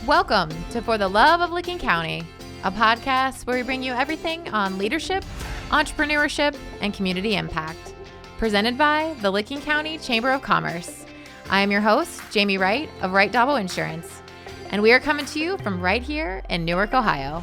Welcome to For the Love of Licking County, a podcast where we bring you everything on leadership, entrepreneurship, and community impact. Presented by the Licking County Chamber of Commerce. I am your host, Jamie Wright of Wright Dauble Insurance, and we are coming to you from right here in Newark, Ohio.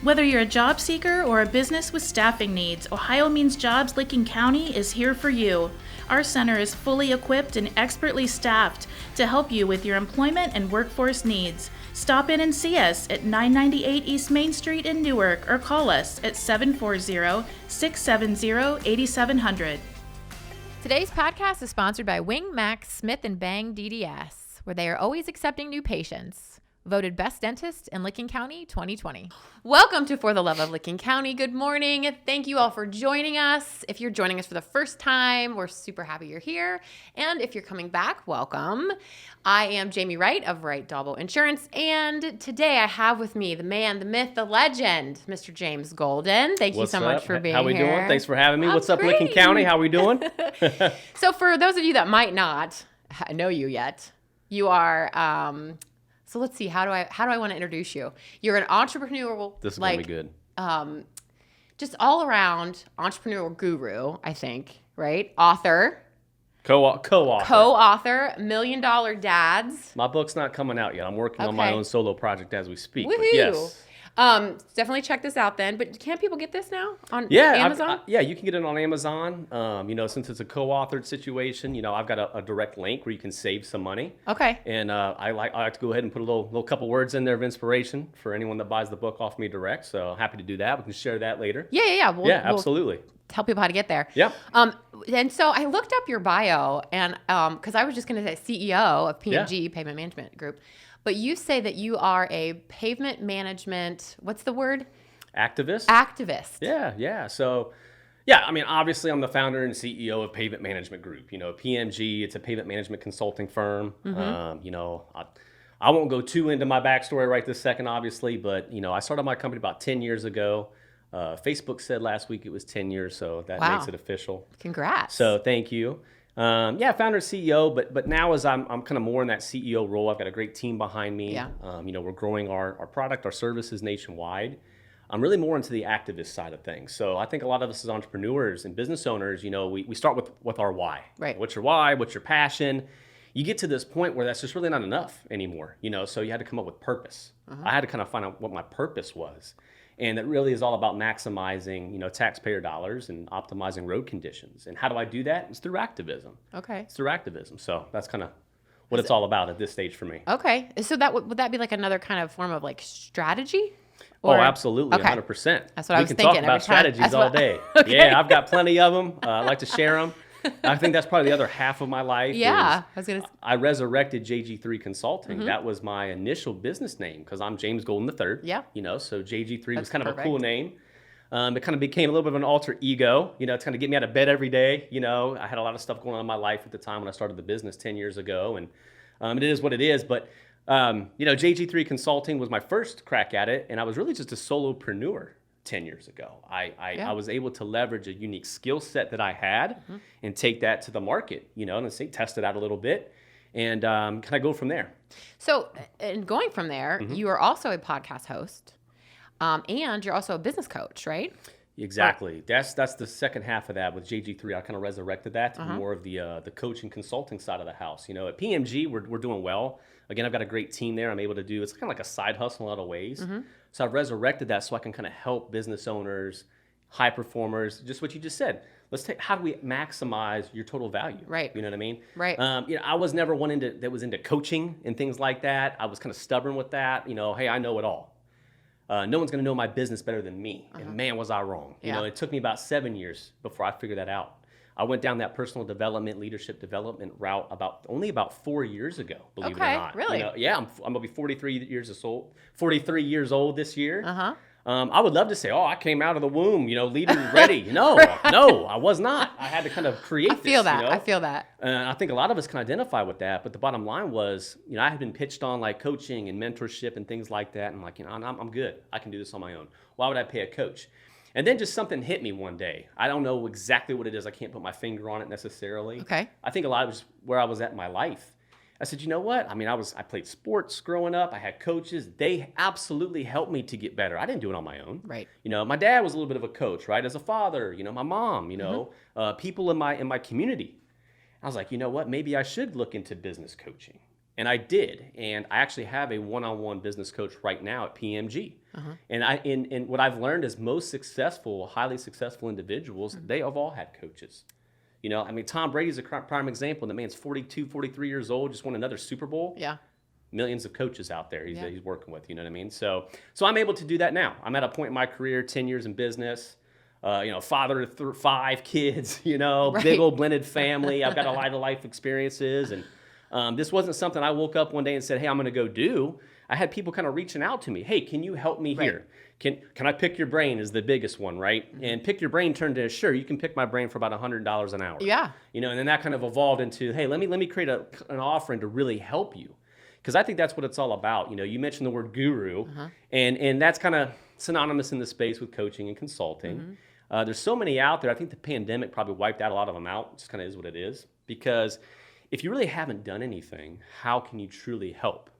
Whether you're a job seeker or a business with staffing needs, Ohio Means Jobs Licking County is here for you. Our center is fully equipped and expertly staffed to help you with your employment and workforce needs. Stop in and see us at 998 East Main Street in Newark or call us at 740-670-8700. Today's podcast is sponsored by Wing Max Smith & Bang DDS, where they are always accepting new patients. Voted Best Dentist in Licking County 2020. Welcome to For the Love of Licking County. Good morning. Thank you all for joining us. If you're joining us for the first time, we're super happy you're here. And if you're coming back, welcome. I am Jamie Wright of Wright Dauble Insurance. And today I have with me the man, the myth, the legend, Mr. James Golden. Thank you so much for being here. How we doing? Thanks for having me. I'm What's up, great. Licking County? How we doing? So for those of you that might not know you yet, you are... So let's see, how do I want to introduce you? You're an entrepreneurial, This is going to be good. Just all around entrepreneurial guru, I think, right? Author. Co-author. Co-author, $1 Million Dads. My book's not coming out yet. I'm working on my Okay. own solo project as we speak. Woohoo! But yes. Definitely check this out then. But can't people get this now on Yeah, Amazon? yeah, you can get it on Amazon. Since it's a co-authored situation, I've got a direct link where you can save some money. Okay. And I like to go ahead and put a little couple words in there of inspiration for anyone that buys the book off me direct. So happy to do that. We can share that later. Yeah. We'll Absolutely. tell people how to get there. Yeah. And so I looked up your bio, and because I was just going to say CEO of PMG, Pavement Management Group, but you say that you are a pavement management, what's the word? Activist. Yeah. So, obviously I'm the founder and CEO of Pavement Management Group. PMG, it's a pavement management consulting firm. Mm-hmm. I won't go too into my backstory right this second, obviously, but, I started my company about 10 years ago. Facebook said last week it was 10 years, so that makes it official. Congrats. So thank you. Founder, CEO, but now as I'm kind of more in that CEO role, I've got a great team behind me. Yeah. We're growing our product, our services nationwide. I'm really more into the activist side of things. So I think a lot of us as entrepreneurs and business owners, we start with our why. Right. What's your why? What's your passion? You get to this point where that's just really not enough anymore, so you had to come up with purpose. Uh-huh. I had to kind of find out what my purpose was. And that really is all about maximizing, taxpayer dollars and optimizing road conditions. And how do I do that? It's through activism. Okay. It's through activism. So that's kind of what it's all about at this stage for me. Okay. So would that be like another kind of form of like strategy? Oh, absolutely. Okay. 100%. That's what I was thinking. We can talk about strategies all day. Okay. Yeah, I've got plenty of them. I like to share them. I think that's probably the other half of my life. Yeah. I resurrected JG3 Consulting. Mm-hmm. That was my initial business name because I'm James Golden III. Yeah. So JG3 was kind perfect. of a cool name. It kind of became a little bit of an alter ego, to kind of get me out of bed every day. I had a lot of stuff going on in my life at the time when I started the business 10 years ago. And it is what it is. But, JG3 Consulting was my first crack at it. And I was really just a solopreneur 10 years ago. I was able to leverage a unique skill set that I had and take that to the market, and test it out a little bit and kind of go from there. So, and going from there, Mm-hmm. you are also a podcast host, and you're also a business coach, right? Exactly. That's the second half of that with JG3. I kind of resurrected that to be more of the coach and consulting side of the house. At PMG, we're doing well. Again, I've got a great team there. I'm able to do, it's kind of like a side hustle in a lot of ways. Mm-hmm. So I've resurrected that so I can kind of help business owners, high performers, just what you just said. How do we maximize your total value? Right. You know what I mean? Right. I was never one that was into coaching and things like that. I was kind of stubborn with that. Hey, I know it all. No one's going to know my business better than me. And man, was I wrong. It took me about 7 years before I figured that out. I went down that personal development, leadership development route only about 4 years ago, believe it or not. Really? I'm going to be 43 years old this year. Uh-huh. I would love to say, I came out of the womb, leading ready. No, I was not. I had to kind of create this. I feel that. And I think a lot of us can identify with that. But the bottom line was, I had been pitched on like coaching and mentorship and things like that. And like, I'm good. I can do this on my own. Why would I pay a coach? And then just something hit me one day. I don't know exactly what it is. I can't put my finger on it necessarily. Okay. I think a lot of it was where I was at in my life. I said, you know what? I mean, I played sports growing up. I had coaches. They absolutely helped me to get better. I didn't do it on my own. Right. You know, my dad was a little bit of a coach, right? As a father, you know, my mom, you know, people in my community. I was like, you know what? Maybe I should look into business coaching. And I did. And I actually have a one-on-one business coach right now at PMG. And what I've learned is most successful, highly successful individuals, they have all had coaches. You know, I mean, Tom Brady's a prime example. The man's 42, 43 years old, just won another Super Bowl. Yeah. Millions of coaches out there he's working with, you know what I mean? So I'm able to do that now. I'm at a point in my career, 10 years in business, you know, father to 5 kids, you know, big old blended family. I've got a lot of life experiences. And this wasn't something I woke up one day and said, hey, I'm going to go do. I had people kind of reaching out to me. Hey, can you help me here? Can I pick your brain is the biggest one, right? And pick your brain turned to, sure, you can pick my brain for about $100 an hour. Yeah. You know, and then that kind of evolved into, hey, let me create an offering to really help you. Because I think that's what it's all about. You know, you mentioned the word guru, and that's kind of synonymous in the space with coaching and consulting. There's so many out there. I think the pandemic probably wiped out a lot of them out. It just kind of is what it is. Because if you really haven't done anything, how can you truly help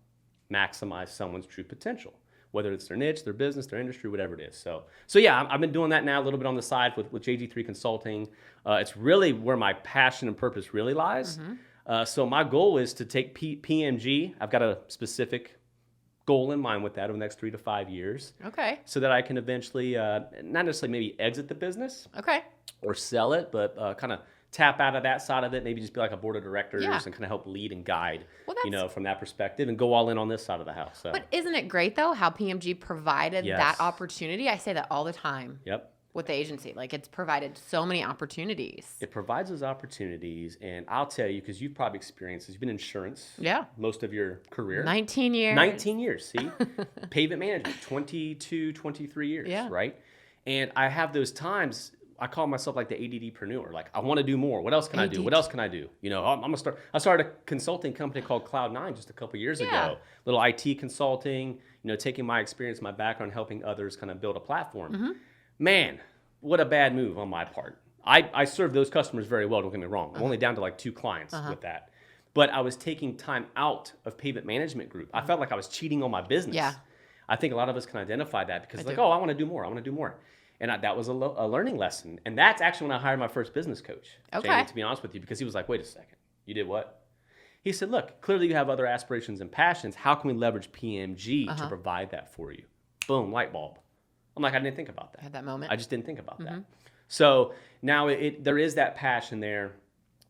maximize someone's true potential? Whether it's their niche, their business, their industry, whatever it is. So yeah, I've been doing that now a little bit on the side with JG3 Consulting. It's really where my passion and purpose really lies. So my goal is to take PMG. I've got a specific goal in mind with that over the next 3 to 5 years. Okay. So that I can eventually, not necessarily maybe exit the business. Okay. Or sell it, but kind of tap out of that side of it, maybe just be like a board of directors and kind of help lead and guide, you know, from that perspective, and go all in on this side of the house. So. But isn't it great, though, how PMG provided that opportunity? I say that all the time. Yep. With the agency. Like, it's provided so many opportunities. It provides those opportunities, and I'll tell you, because you've probably experienced this, you've been in insurance most of your career. 19 years. 19 years, see? Pavement management, 22, 23 years, right? And I have those times, I call myself like the ADDpreneur. Like, I want to do more. What else can I do? What else can I do? You know, I started a consulting company called Cloud9 just a couple years ago. Little IT consulting, you know, taking my experience, my background, helping others kind of build a platform. Man, what a bad move on my part. I serve those customers very well, don't get me wrong. I'm only down to like 2 clients with that. But I was taking time out of pavement management group. I felt like I was cheating on my business. Yeah. I think a lot of us can identify that because it's like, oh, I want to do more. I want to do more. And that was a learning lesson. And that's actually when I hired my first business coach, Jamie, to be honest with you, because he was like, wait a second, you did what? He said, look, clearly you have other aspirations and passions. How can we leverage PMG to provide that for you? Boom, light bulb. I'm like, I didn't think about that. At that moment. I just didn't think about that. So now there is that passion there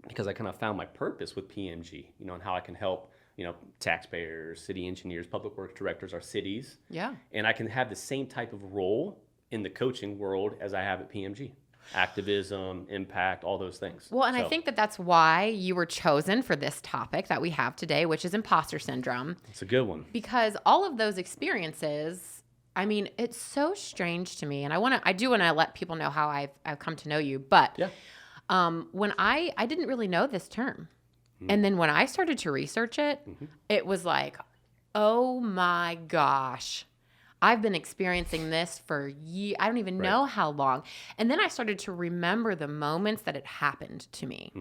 because I kind of found my purpose with PMG, you know, and how I can help, you know, taxpayers, city engineers, public works directors, our cities. Yeah. And I can have the same type of role in the coaching world as I have at PMG. Activism, impact, all those things. Well, and I think that's why you were chosen for this topic that we have today, which is imposter syndrome. It's a good one. Because all of those experiences, I mean, it's so strange to me. And I do want to let people know how I've come to know you. But when I didn't really know this term. And then when I started to research it, it was like, oh my gosh. I've been experiencing this for years. I don't even know how long. And then I started to remember the moments that it happened to me,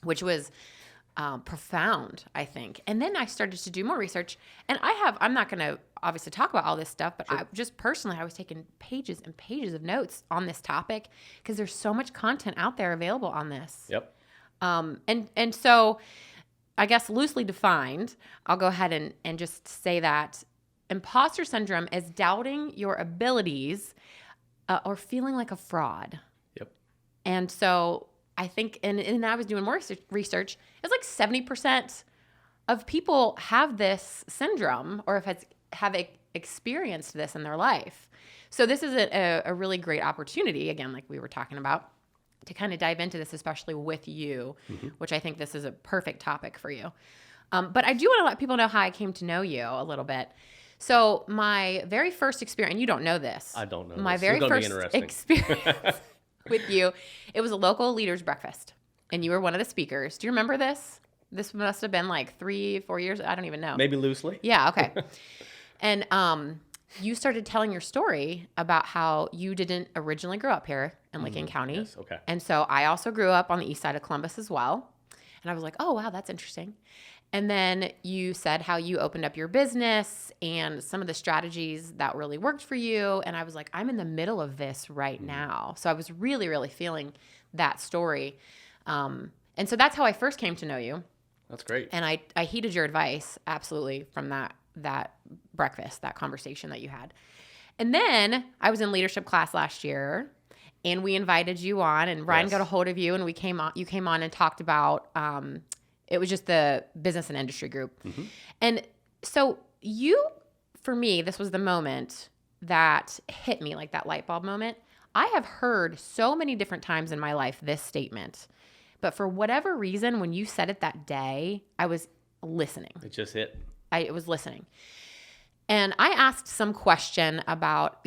which was profound, I think. And then I started to do more research. And I'm not going to obviously talk about all this stuff, but I just personally, I was taking pages and pages of notes on this topic because there's so much content out there available on this. Yep. And so I guess loosely defined, I'll go ahead and just say that imposter syndrome is doubting your abilities or feeling like a fraud. Yep. And so I think, and I was doing more research, it's like 70% of people have this syndrome or have experienced this in their life. So this is a really great opportunity, again, like we were talking about, to kind of dive into this, especially with you, which I think this is a perfect topic for you. But I do want to let people know how I came to know you a little bit. So my very first experience, and you don't know this. I don't know. My very first experience with you, it was a local leaders breakfast, and you were one of the speakers. Do you remember this? This must have been like 3-4 years. I don't even know. Maybe loosely. Yeah. Okay. And you started telling your story about how you didn't originally grow up here in Lincoln County. Yes. Okay. And so I also grew up on the east side of Columbus as well. And I was like, oh, wow, that's interesting. And then you said how you opened up your business and some of the strategies that really worked for you. And I was like, I'm in the middle of this right now. So I was really, really feeling that story. And so that's how I first came to know you. That's great. And I heeded your advice absolutely from that breakfast, that conversation that you had. And then I was in leadership class last year, and we invited you on, and Ryan got a hold of you, and you came on and talked about, it was just the business and industry group. Mm-hmm. And so for me, this was the moment that hit me, like that light bulb moment. I have heard so many different times in my life this statement, but for whatever reason, when you said it that day, I was listening. It just hit. I was listening. And I asked some question about,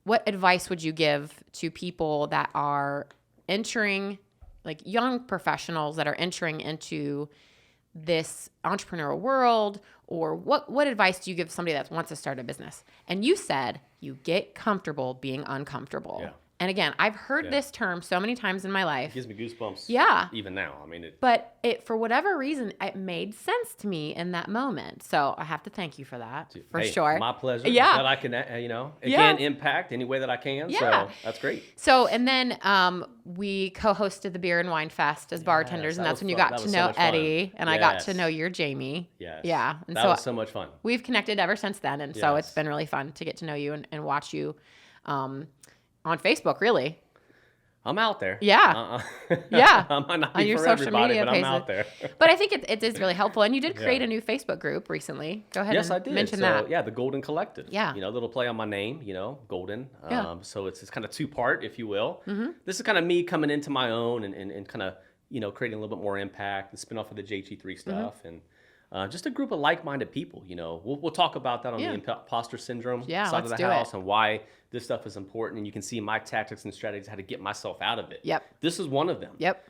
what advice would you give to people that are entering, like young professionals that are entering into this entrepreneurial world, or what advice do you give somebody that wants to start a business? And you said, you get comfortable being uncomfortable. Yeah. And again, I've heard this term so many times in my life. It gives me goosebumps. Yeah. Even now. I mean, but for whatever reason, it made sense to me in that moment. So I have to thank you for that, for sure. My pleasure. Yeah. That I can, can impact any way that I can. Yeah. So that's great. So, and then we co-hosted the Beer and Wine Fest as bartenders, and that's when you got to know Eddie, and I got to know your Jamie. Yes. Yeah. And that was so much fun. We've connected ever since then, and so it's been really fun to get to know you and watch you on Facebook, really. I'm out there. Yeah. Yeah. I might not be on your for social everybody, media but pages. I'm out there. But I think it is really helpful. And you did create a new Facebook group recently. Go ahead I did. Mention that. Yeah, the Golden Collective. Yeah. Little play on my name, Golden. Yeah. So it's kind of two-part, if you will. Mm-hmm. This is kind of me coming into my own and kind of, creating a little bit more impact, the spin-off of the JT3 stuff. Mm-hmm. And just a group of like-minded people, We'll talk about that on the Imposter Syndrome side of the house and why this stuff is important. And you can see my tactics and strategies, how to get myself out of it. Yep. This is one of them. Yep.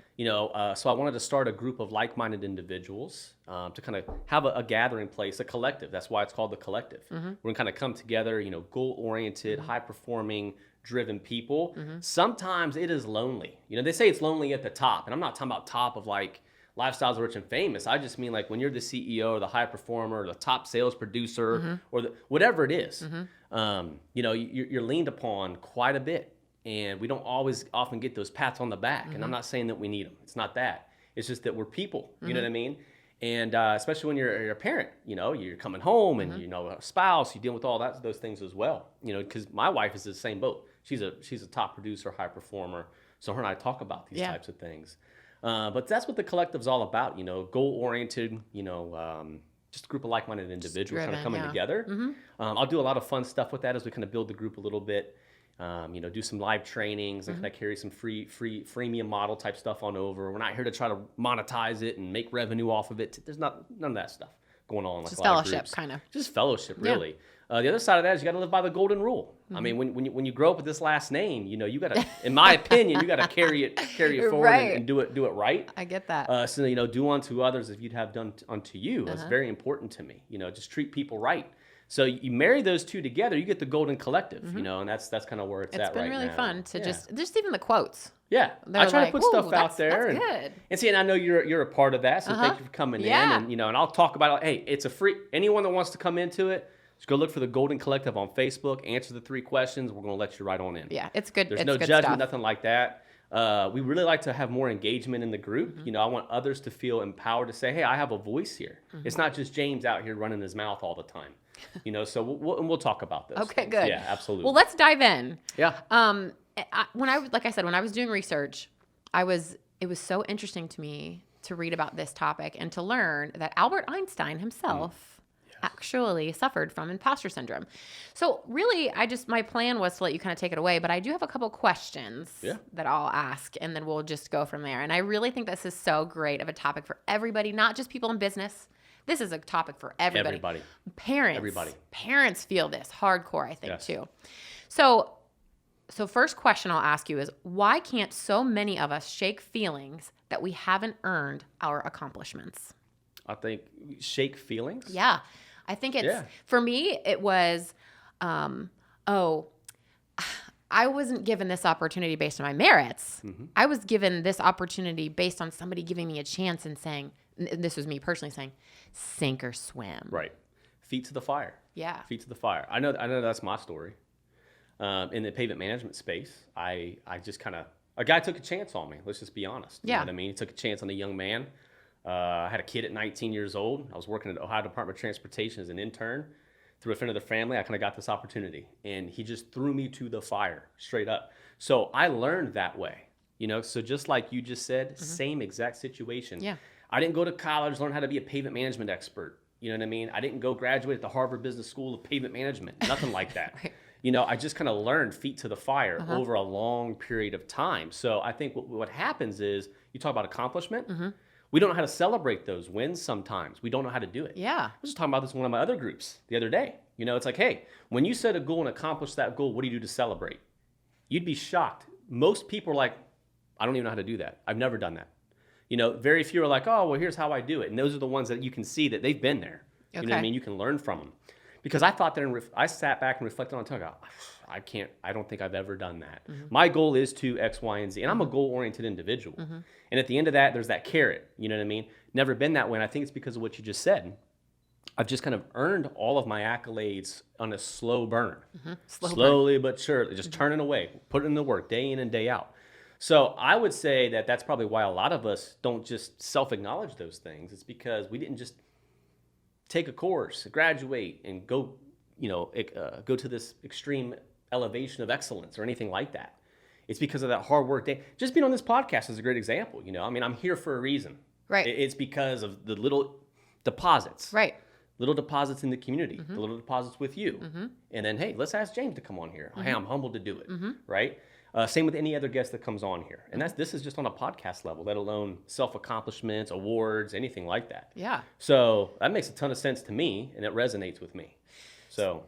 So I wanted to start a group of like-minded individuals to kind of have a gathering place, a collective. That's why it's called the collective. Mm-hmm. We're going to kind of come together, goal-oriented, high-performing, driven people. Mm-hmm. Sometimes it is lonely. They say it's lonely at the top. And I'm not talking about top of like Lifestyles Rich and Famous. I just mean like when you're the CEO or the high performer or the top sales producer or whatever it is, you're leaned upon quite a bit. And we don't often get those pats on the back. And I'm not saying that we need them. It's not that. It's just that we're people. You know what I mean? And especially when you're a parent, you're coming home and a spouse, you deal with all those things as well. Because my wife is in the same boat. She's a top producer, high performer. So her and I talk about these types of things. But that's what the collective's all about, goal-oriented, just a group of like-minded individuals kind of coming together. Mm-hmm. I'll do a lot of fun stuff with that as we kind of build the group a little bit, do some live trainings and kind of carry some free freemium model type stuff on over. We're not here to try to monetize it and make revenue off of it. There's none of that stuff going on. Just fellowship, kind of. Just fellowship, really. Yeah. The other side of that is you got to live by the golden rule. Mm-hmm. I mean, when you grow up with this last name, you got to, in my opinion, you got to carry it forward and do it right. I get that. So do unto others as you'd have done unto you. That's very important to me. Just treat people right. So you marry those two together, you get the golden collective. And that's kind of where it's at right now. It's been really fun to just even the quotes. Yeah, I try to put stuff out there, that's good. And see, and I know you're a part of that, so thank you for coming in, and and I'll talk about it. Hey, it's a free. Anyone that wants to come into it, just go look for the Golden Collective on Facebook. Answer the 3 questions. We're going to let you right on in. Yeah, it's good. There's no judgment, nothing like that. We really like to have more engagement in the group. I want others to feel empowered to say, hey, I have a voice here. It's not just James out here running his mouth all the time. So we'll talk about this. Okay, good. Yeah, absolutely. Well, let's dive in. Yeah. When I was doing research, it was so interesting to me to read about this topic and to learn that Albert Einstein himself actually suffered from imposter syndrome. So really, my plan was to let you kind of take it away, but I do have a couple questions that I'll ask, and then we'll just go from there. And I really think this is so great of a topic for everybody, not just people in business. This is a topic for everybody. Parents. Everybody. Parents feel this hardcore, I think, too. So first question I'll ask you is, why can't so many of us shake feelings that we haven't earned our accomplishments? I think shake feelings? Yeah. I think for me, it was, I wasn't given this opportunity based on my merits. Mm-hmm. I was given this opportunity based on somebody giving me a chance and saying, and this was me personally saying, sink or swim. Right. Feet to the fire. Yeah. Feet to the fire. I know that's my story. In the pavement management space, I just kind of, a guy took a chance on me. Let's just be honest. You know what I mean? He took a chance on a young man. I had a kid at 19 years old. I was working at the Ohio Department of Transportation as an intern. Through a friend of the family, I kind of got this opportunity. And he just threw me to the fire, straight up. So I learned that way. So just like you just said, same exact situation. Yeah. I didn't go to college, learn how to be a pavement management expert. You know what I mean? I didn't go graduate at the Harvard Business School of Pavement Management. Nothing like that. Right. I just kind of learned feet to the fire over a long period of time. So I think what happens is, you talk about accomplishment. We don't know how to celebrate those wins sometimes. We don't know how to do it. Yeah. I was just talking about this in one of my other groups the other day. It's like, hey, when you set a goal and accomplish that goal, what do you do to celebrate? You'd be shocked. Most people are like, I don't even know how to do that. I've never done that. Very few are like, oh, well, here's how I do it. And those are the ones that you can see that they've been there. You know what I mean? You can learn from them. Because I thought that, I sat back and reflected on it, I don't think I've ever done that. My goal is to X, Y, and Z. And I'm a goal-oriented individual. And at the end of that, there's that carrot. You know what I mean? Never been that way. And I think it's because of what you just said. I've just kind of earned all of my accolades on a slow burn. Slowly but surely, just turning away, putting in the work day in and day out. So I would say that that's probably why a lot of us don't just self-acknowledge those things. It's because we didn't just take a course, graduate, and go to this extreme elevation of excellence or anything like that. It's because of that hard work day. Just being on this podcast is a great example. I'm here for a reason. Right. It's because of the little deposits. Right. Little deposits in the community, the little deposits with you. And then, hey, let's ask James to come on here. Hey, I'm humbled to do it. Right. Same with any other guest that comes on here. And this is just on a podcast level, let alone self-accomplishments, awards, anything like that. Yeah. So that makes a ton of sense to me, and it resonates with me. So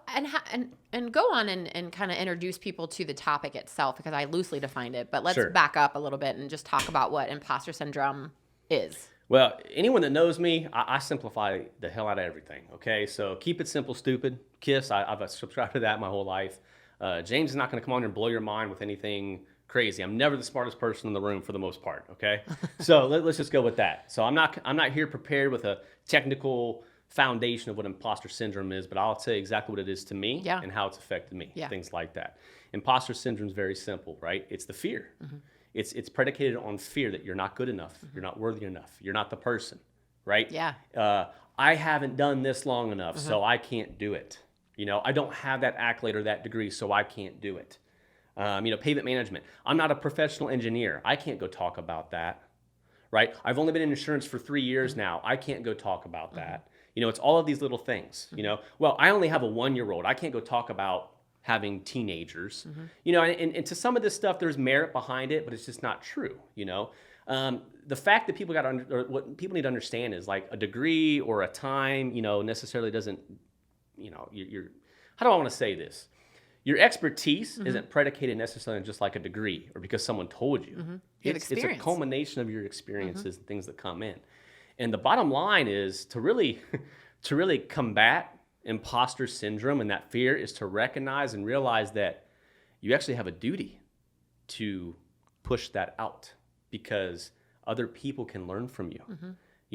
and go on and kind of introduce people to the topic itself, because I loosely defined it, but let's Sure. back up a little bit and just talk about what imposter syndrome is. Well, anyone that knows me, I simplify the hell out of everything, okay? So keep it simple, stupid. KISS, I've subscribed to that my whole life. James is not going to come on here and blow your mind with anything crazy. I'm never the smartest person in the room for the most part, okay? So let's just go with that. So I'm not here prepared with a technical foundation of what imposter syndrome is, but I'll tell you exactly what it is to me and how it's affected me, things like that. Imposter syndrome is very simple, right? It's the fear. It's predicated on fear that you're not good enough, you're not worthy enough, you're not the person, right? Yeah. I haven't done this long enough, so I can't do it. I don't have that accolade or that degree, so I can't do it. Pavement management. I'm not a professional engineer. I can't go talk about that, right? I've only been in insurance for 3 years now. I can't go talk about that. It's all of these little things, Well, I only have a 1-year-old. I can't go talk about having teenagers, and to some of this stuff, there's merit behind it, but it's just not true, The fact that people or what people need to understand is like a degree or a time, necessarily doesn't, how do I want to say this? Your expertise isn't predicated necessarily on just like a degree or because someone told you. You have It's experience. a culmination of your experiences and things that come in. And the bottom line is to really combat imposter syndrome and that fear is to recognize and realize that you actually have a duty to push that out because other people can learn from you.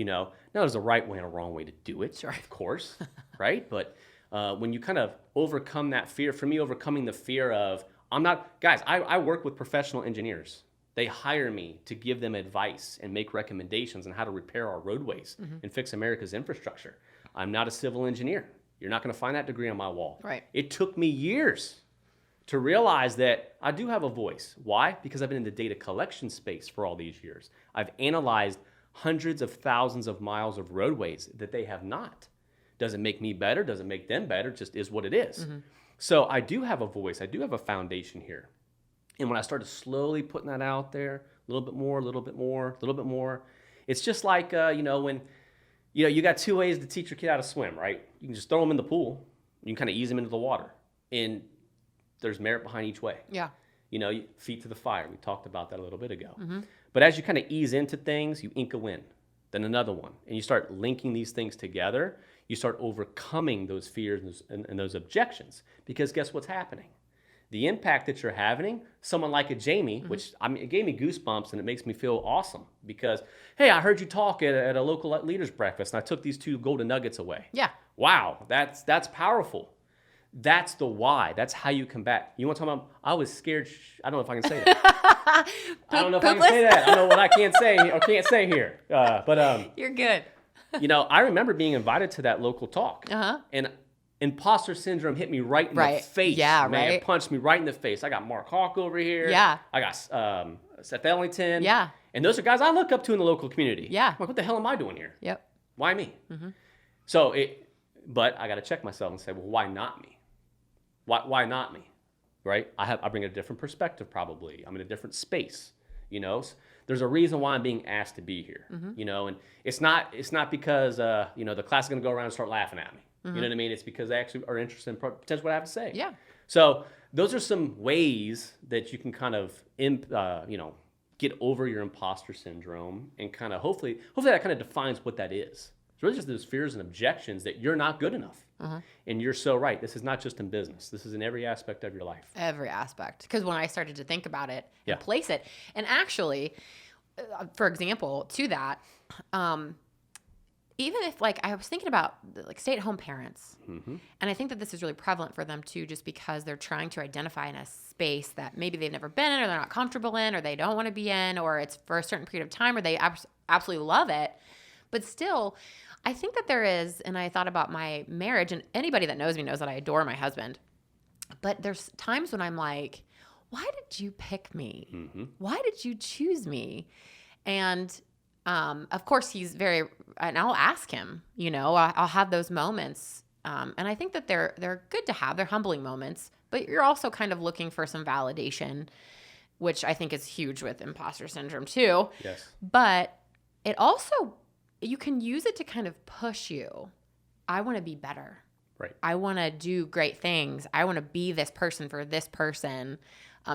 Now there's a right way and a wrong way to do it, of course, right? But when you kind of overcome that fear, for me, overcoming the fear of, I work with professional engineers. They hire me to give them advice and make recommendations on how to repair our roadways and fix America's infrastructure. I'm not a civil engineer. You're not going to find that degree on my wall. Right. It took me years to realize that I do have a voice. Why? Because I've been in the data collection space for all these years. I've analyzed hundreds of thousands of miles of roadways that they have not. Doesn't make me better, doesn't make them better, just is what it is. So I do have a voice, I do have a foundation here. And when I started slowly putting that out there, a little bit more, a little bit more, a little bit more, it's just like, when, you got 2 ways to teach your kid how to swim, right? You can just throw them in the pool, you can kind of ease them into the water, and there's merit behind each way. Yeah. Feet to the fire, we talked about that a little bit ago. But as you kind of ease into things, you ink a win, then another one, and you start linking these things together, you start overcoming those fears and those objections. Because guess what's happening? the impact that you're having, someone like a Jamie, which it gave me goosebumps and it makes me feel awesome because, hey, I heard you talk at a local leaders breakfast and I took these 2 golden nuggets away. Yeah. Wow, that's powerful. That's the why. That's how you combat. You want to talk about, I was scared. I don't know if I can say that. I don't know if I can say that. I don't know what I can't say or can't say here. But You're good. I remember being invited to that local talk. And imposter syndrome hit me right in the face. Yeah, man. right. It punched me right in the face. I got Mark Hawk over here. Yeah. I got Seth Ellington. Yeah. And those are guys I look up to in the local community. Yeah. I'm like, what the hell am I doing here? Yep. Why me? But I got to check myself and say, well, why not me? Why not me? Right? I bring a different perspective probably. I'm in a different space. There's a reason why I'm being asked to be here. And it's not because the class is going to go around and start laughing at me. You know what I mean? It's because they actually are interested in potentially what I have to say. Yeah. So those are some ways that you can kind of get over your imposter syndrome and kind of hopefully that kind of defines what that is. It's really just those fears and objections that you're not good enough. And you're so right. This is not just in business. This is in every aspect of your life. Every aspect. Because when I started to think about it and place it, and actually, for example, to that, even if I was thinking about stay-at-home parents, and I think that this is really prevalent for them too, just because they're trying to identify in a space that maybe they've never been in, or they're not comfortable in, or they don't want to be in, or it's for a certain period of time, or they absolutely love it. But still, I think that there is, and I thought about my marriage, and anybody that knows me knows that I adore my husband. But there's times when I'm like, why did you pick me? Why did you choose me? And of course, he's and I'll ask him, I'll have those moments. And I think that they're good to have. They're humbling moments, but you're also kind of looking for some validation, which I think is huge with imposter syndrome too. Yes. But it also, you can use it to kind of push you. I want to be better. Right. I want to do great things. I want to be this person for this person.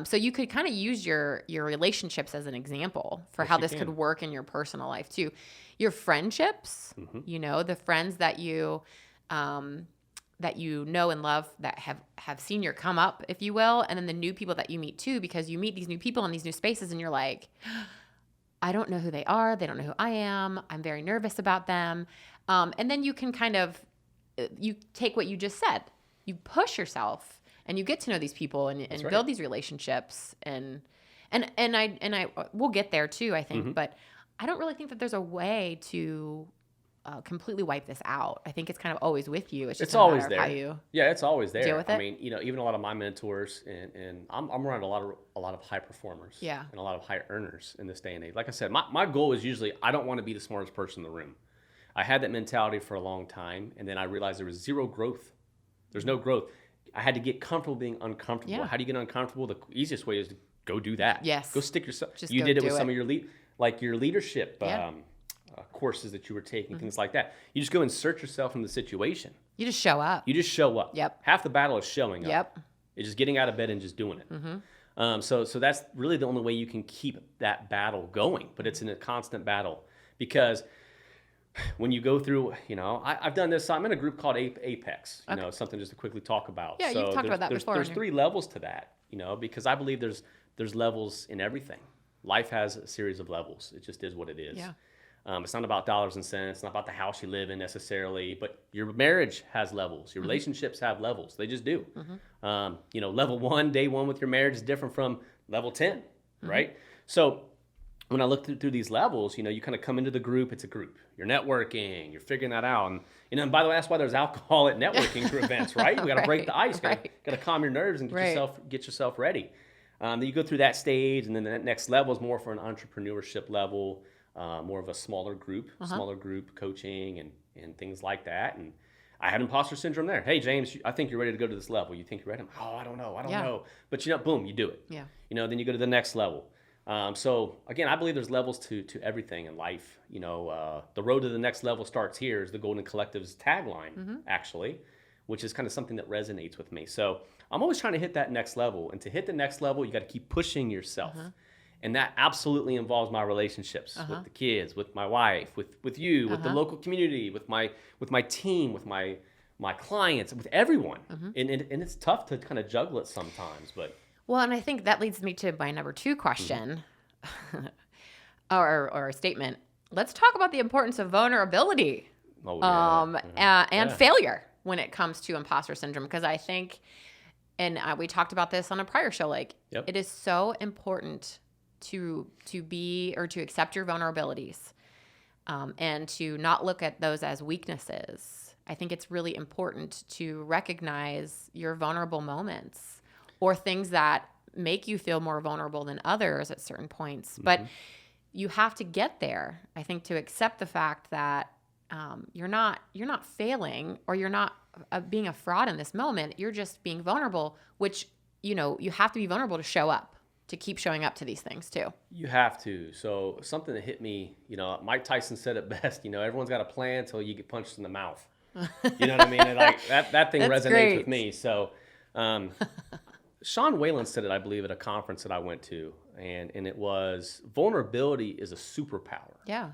So you could kind of use your relationships as an example for how this could work in your personal life too. Your friendships, the friends that you know and love that have seen your come up, if you will, and then the new people that you meet too, because you meet these new people in these new spaces and you're like, I don't know who they are. They don't know who I am. I'm very nervous about them. And then you can kind of, you take what you just said, you push yourself and you get to know these people and build these relationships and I we'll get there too, I think, but I don't really think that there's a way to completely wipe this out. I think it's kind of always with you. It's always there. How you it's always there. Deal with it. I mean, even a lot of my mentors and I'm around a lot of high performers and a lot of high earners in this day and age. Like I said, my goal is usually I don't want to be the smartest person in the room. I had that mentality for a long time, and then I realized there was zero growth. There's no growth. I had to get comfortable being uncomfortable. Yeah. How do you get uncomfortable? The easiest way is to go do that. Yes. Go stick yourself. Just you did it with some of your your leadership courses that you were taking, things like that. You just go insert yourself in the situation. You just show up. Yep. Half the battle is showing up. Yep. It's just getting out of bed and just doing it. So that's really the only way you can keep that battle going. But it's in a constant battle because when you go through, I've done this. I'm in a group called Apex. Something just to quickly talk about. Yeah, you've talked about that before. There's 3 levels to that. Because I believe there's levels in everything. Life has a series of levels. It just is what it is. Yeah. It's not about dollars and cents. It's not about the house you live in necessarily. But your marriage has levels. Your relationships have levels. They just do. Level 1, day 1 with your marriage is different from level 10, right? So when I look through these levels, you kind of come into the group. It's a group. You're networking. You're figuring that out. And by the way, that's why there's alcohol at networking for events, right? We got to break the ice. Got to calm your nerves and get yourself ready. Then you go through that stage, and then the next level is more for an entrepreneurship level, more of a smaller group coaching and things like that. And I had imposter syndrome there. Hey, James, I think you're ready to go to this level. You think you're ready? I don't know. But boom, you do it. Yeah. Then you go to the next level. So again, I believe there's levels to everything in life. The road to the next level starts here is the Golden Collective's tagline, actually, which is kind of something that resonates with me. So I'm always trying to hit that next level. And to hit the next level, you got to keep pushing yourself. And that absolutely involves my relationships with the kids, with my wife, with you, with the local community, with my team, with my my clients, with everyone. And it's tough to kind of juggle it sometimes, but. Well, and I think that leads me to my number 2 question or a statement. Let's talk about the importance of vulnerability and failure when it comes to imposter syndrome. Because I think, and we talked about this on a prior show, like it is so important to be or to accept your vulnerabilities and to not look at those as weaknesses. I think it's really important to recognize your vulnerable moments or things that make you feel more vulnerable than others at certain points. But you have to get there, I think, to accept the fact that you're not failing or you're not being a fraud in this moment. You're just being vulnerable, which, you have to be vulnerable to show up, to keep showing up to these things too. You have to. So something that hit me, Mike Tyson said it best, everyone's got a plan until you get punched in the mouth. You know what I mean? And like that thing resonates great. with me. So Sean Whalen said it, I believe, at a conference that I went to, and it was vulnerability is a superpower. Yeah.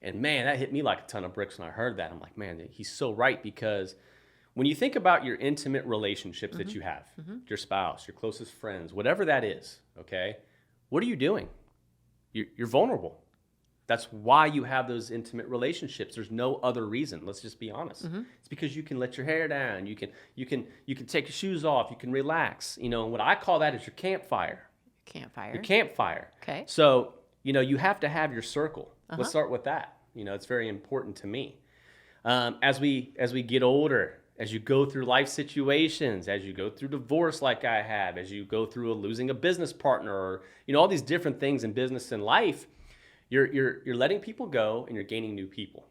And man, that hit me like a ton of bricks when I heard that. I'm like, man, he's so right, because when you think about your intimate relationships that you have, your spouse, your closest friends, whatever that is, okay, what are you doing? You're vulnerable. That's why you have those intimate relationships. There's no other reason. Let's just be honest. It's because you can let your hair down. You can take your shoes off. You can relax. And what I call that is your campfire. Your campfire. Okay. So, you have to have your circle. Let's start with that. It's very important to me. As we get older, as you go through life situations, as you go through divorce like I have, as you go through losing a business partner, or all these different things in business and life, you're letting people go and you're gaining new people.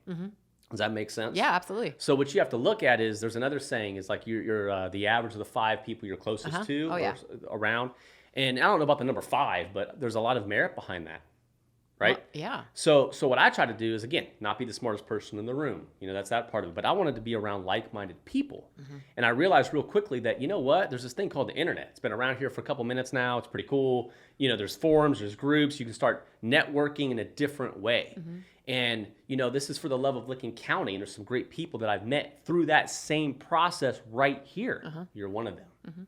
Does that make sense? Yeah, absolutely. So what you have to look at is, there's another saying, is like you're the average of the 5 people you're closest to or around. And I don't know about the number 5, but there's a lot of merit behind that. Right? Well, yeah. So what I try to do is, again, not be the smartest person in the room. That's that part of it. But I wanted to be around like-minded people. And I realized real quickly that, there's this thing called the internet. It's been around here for a couple minutes now. It's pretty cool. There's forums, there's groups. You can start networking in a different way. And, this is for the love of Licking County. And there's some great people that I've met through that same process right here. You're one of them,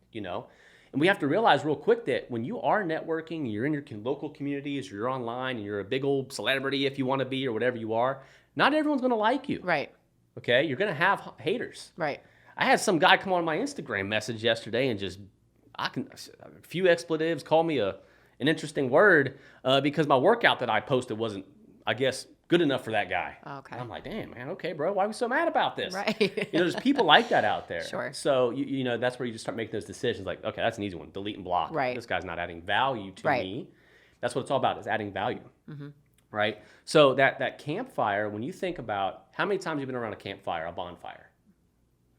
And we have to realize real quick that when you are networking, you're in your local communities, you're online, and you're a big old celebrity if you want to be, or whatever you are, not everyone's going to like you. Right. Okay? You're going to have haters. Right. I had some guy come on my Instagram message yesterday and just, a few expletives, call me an interesting word because my workout that I posted wasn't, I guess, good enough for that guy. Okay. And I'm like, damn, man, okay, bro, why are we so mad about this? Right. There's people like that out there. Sure. So, that's where you just start making those decisions like, okay, that's an easy one. Delete and block. Right. This guy's not adding value to Right. me. That's what it's all about, is adding value. Right? So that campfire, when you think about how many times you've been around a campfire, a bonfire.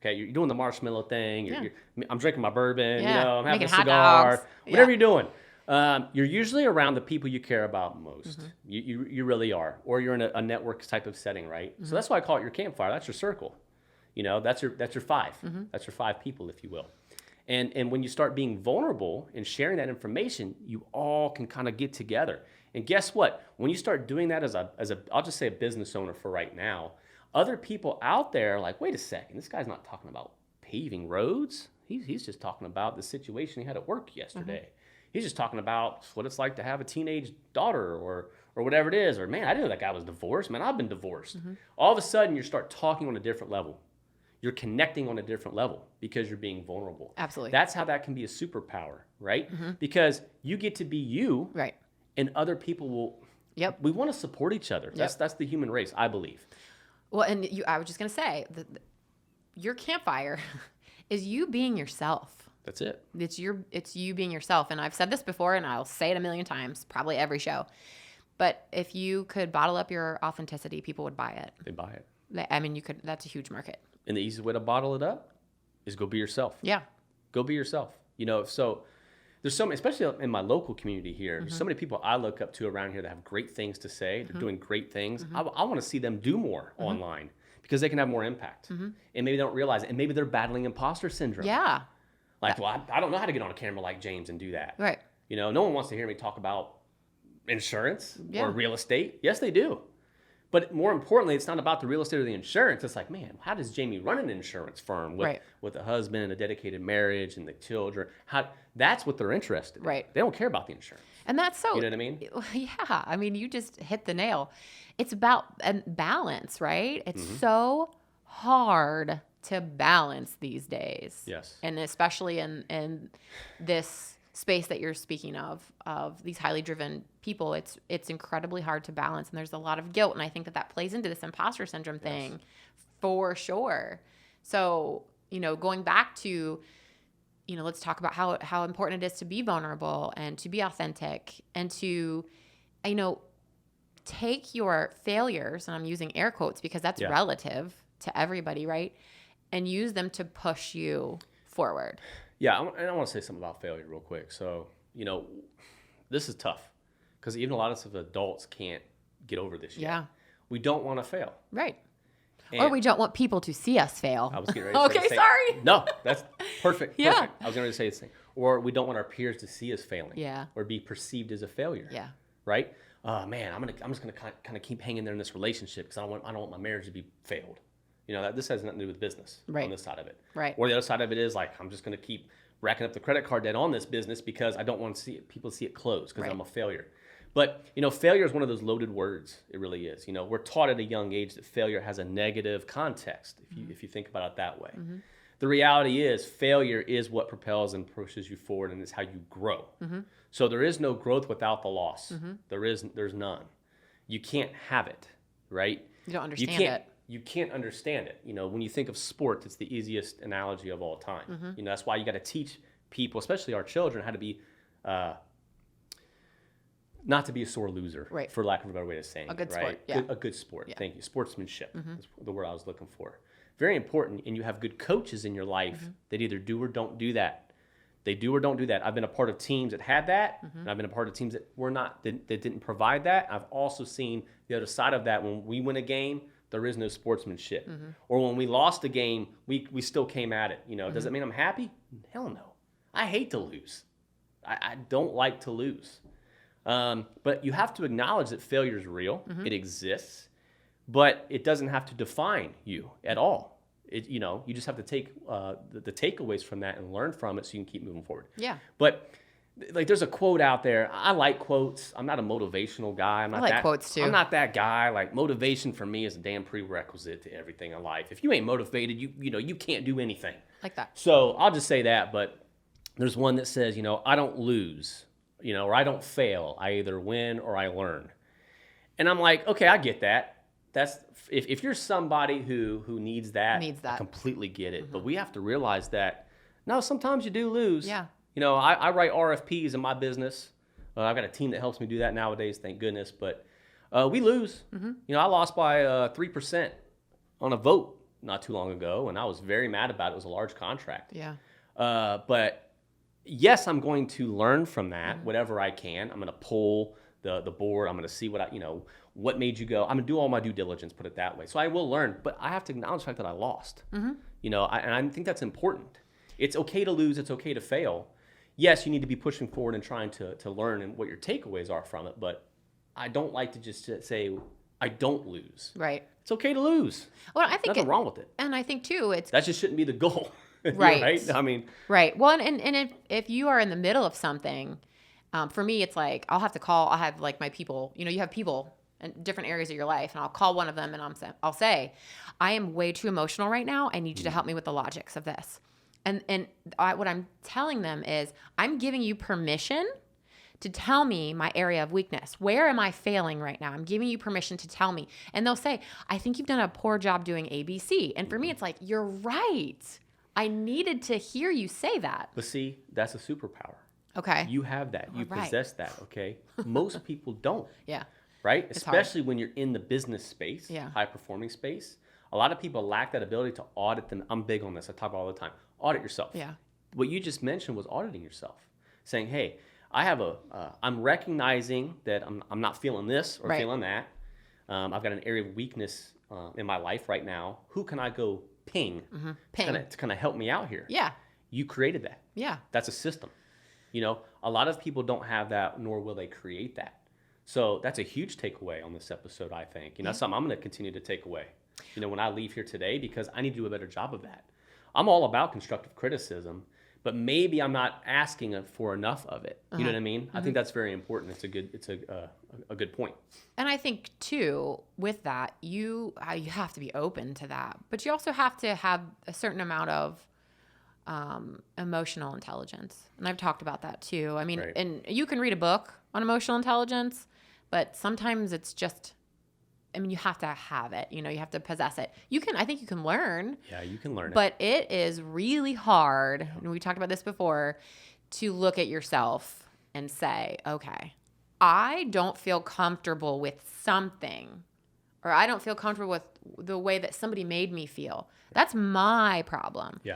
Okay, you're doing the marshmallow thing. I'm drinking my bourbon. I'm having a cigar. Whatever you're doing. You're usually around the people you care about most. You really are. Or you're in a network type of setting, right? So that's why I call it your campfire. That's your circle. That's your 5. That's your 5 people, if you will. And when you start being vulnerable and sharing that information, you all can kind of get together. And guess what? When you start doing that as a I'll just say a business owner for right now, other people out there are like, wait a second, this guy's not talking about paving roads. He's just talking about the situation he had at work yesterday. He's just talking about what it's like to have a teenage daughter or whatever it is. Or, man, I didn't know that guy was divorced. Man, I've been divorced. All of a sudden, you start talking on a different level. You're connecting on a different level because you're being vulnerable. Absolutely. That's how that can be a superpower, right? Because you get to be you. Right. And other people will. Yep. We want to support each other. That's the human race, I believe. Well, and I was just going to say, your campfire is you being yourself. That's it. It's you being yourself. And I've said this before, and I'll say it a million times, probably every show. But if you could bottle up your authenticity, people would buy it. They buy it. I mean, that's a huge market. And the easiest way to bottle it up is go be yourself. Yeah. Go be yourself. So there's so many, especially in my local community here, there's so many people I look up to around here that have great things to say. They're doing great things. I want to see them do more online because they can have more impact. And maybe they don't realize it. And maybe they're battling imposter syndrome. Yeah. Like, well, I don't know how to get on a camera like James and do that. Right. No one wants to hear me talk about insurance Yeah. or real estate. Yes, they do. But more importantly, it's not about the real estate or the insurance. It's like, man, how does Jamie run an insurance firm with a husband and a dedicated marriage and the children? That's what they're interested in. Right. They don't care about the insurance. And that's so, you know what I mean? Yeah. I mean, you just hit the nail. It's about balance, right? It's so hard to balance these days. Yes. And especially in this space that you're speaking of these highly driven people, it's incredibly hard to balance, and there's a lot of guilt, and I think that plays into this imposter syndrome thing for sure. So, going back to, let's talk about how important it is to be vulnerable and to be authentic and to, take your failures, and I'm using air quotes because that's relative to everybody, right? And use them to push you forward. Yeah, I want to say something about failure real quick. So, this is tough because even a lot of adults can't get over this yet. Yeah. We don't want to fail. Right. And or we don't want people to see us fail. I was getting ready to say sorry. No, that's perfect. Yeah. Perfect. I was going to say this thing. Or we don't want our peers to see us failing. Yeah. Or be perceived as a failure. Yeah. Right? Man, I'm just going to kind of keep hanging there in this relationship because I don't want my marriage to be failed. This has nothing to do with business on this side of it. Right. Or the other side of it is like, I'm just going to keep racking up the credit card debt on this business because I don't want to see people see it close because I'm a failure. But, failure is one of those loaded words. It really is. We're taught at a young age that failure has a negative context, if you think about it that way. Mm-hmm. The reality is failure is what propels and pushes you forward, and it's how you grow. Mm-hmm. So there is no growth without the loss. Mm-hmm. There's none. You can't have it, right? You don't understand it. You can't understand it. When you think of sport, it's the easiest analogy of all time. Mm-hmm. That's why you got to teach people, especially our children, how to be, not to be a sore loser, right, for lack of a better way of saying it. A good right? sport, yeah. A good sport, yeah. Thank you. Sportsmanship is the word I was looking for. Very important, and you have good coaches in your life that either do or don't do that. They do or don't do that. I've been a part of teams that had that, and I've been a part of teams that were not, that didn't provide that. I've also seen the other side of that. When we win a game, there is no sportsmanship. Or when we lost a game, we still came at it. Does it mean I'm happy? Hell no. I hate to lose. I don't like to lose. But you have to acknowledge that failure is real. It exists, but it doesn't have to define you at all. You just have to take the takeaways from that and learn from it so you can keep moving forward. Yeah. But there's a quote out there. I like quotes. I'm not a motivational guy. I like quotes too. I'm not that guy. Like, motivation for me is a damn prerequisite to everything in life. If you ain't motivated, you can't do anything. Like that. So I'll just say that. But there's one that says, I don't lose, or I don't fail. I either win or I learn. And I'm like, okay, I get that. That's if you're somebody who needs that, I completely get it. But we have to realize that, no, sometimes you do lose. Yeah. I write RFPs in my business. I've got a team that helps me do that nowadays, thank goodness. But we lose. I lost by 3% on a vote not too long ago, and I was very mad about it. It was a large contract. Yeah. But yes, I'm going to learn from that, whatever I can. I'm going to pull the board. I'm going to see what made you go. I'm going to do all my due diligence, put it that way. So I will learn, but I have to acknowledge the fact that I lost. And I think that's important. It's okay to lose. It's okay to fail. Yes, you need to be pushing forward and trying to learn and what your takeaways are from it, but I don't like to just say, I don't lose. Right. It's okay to lose. Well, I think nothing wrong with it. And I think too, that just shouldn't be the goal. Right. Right? I mean. Right. Well, and if you are in the middle of something, for me, it's like, I'll have like my people, you have people in different areas of your life, and I'll call one of them and I'll say, I am way too emotional right now. I need you to help me with the logics of this. And what I'm telling them is, I'm giving you permission to tell me my area of weakness. Where am I failing right now? I'm giving you permission to tell me. And they'll say, I think you've done a poor job doing ABC. And for me, it's like, you're right. I needed to hear you say that. But see, that's a superpower. Okay. You have that. You possess that, okay? Most people don't. Yeah. Right? Especially when you're in the business space, high-performing space. A lot of people lack that ability to audit them. I'm big on this. I talk about it all the time. Audit yourself. Yeah. What you just mentioned was auditing yourself. Saying, hey, I'm recognizing that I'm not feeling this or feeling that. I've got an area of weakness in my life right now. Who can I go ping, to kind of help me out here? Yeah. You created that. Yeah. That's a system. A lot of people don't have that, nor will they create that. So that's a huge takeaway on this episode, I think. That's something I'm going to continue to take away, when I leave here today, because I need to do a better job of that. I'm all about constructive criticism, but maybe I'm not asking for enough of it. You know what I mean? I think that's very important. It's a good point. And I think too, with that, you have to be open to that, but you also have to have a certain amount of emotional intelligence. And I've talked about that too. I mean, and you can read a book on emotional intelligence, but sometimes it's just, you have to have it, you have to possess it. I think you can learn. Yeah, you can learn it. But it is really hard, and we talked about this before, to look at yourself and say, okay, I don't feel comfortable with something, or I don't feel comfortable with the way that somebody made me feel. That's my problem. Yeah.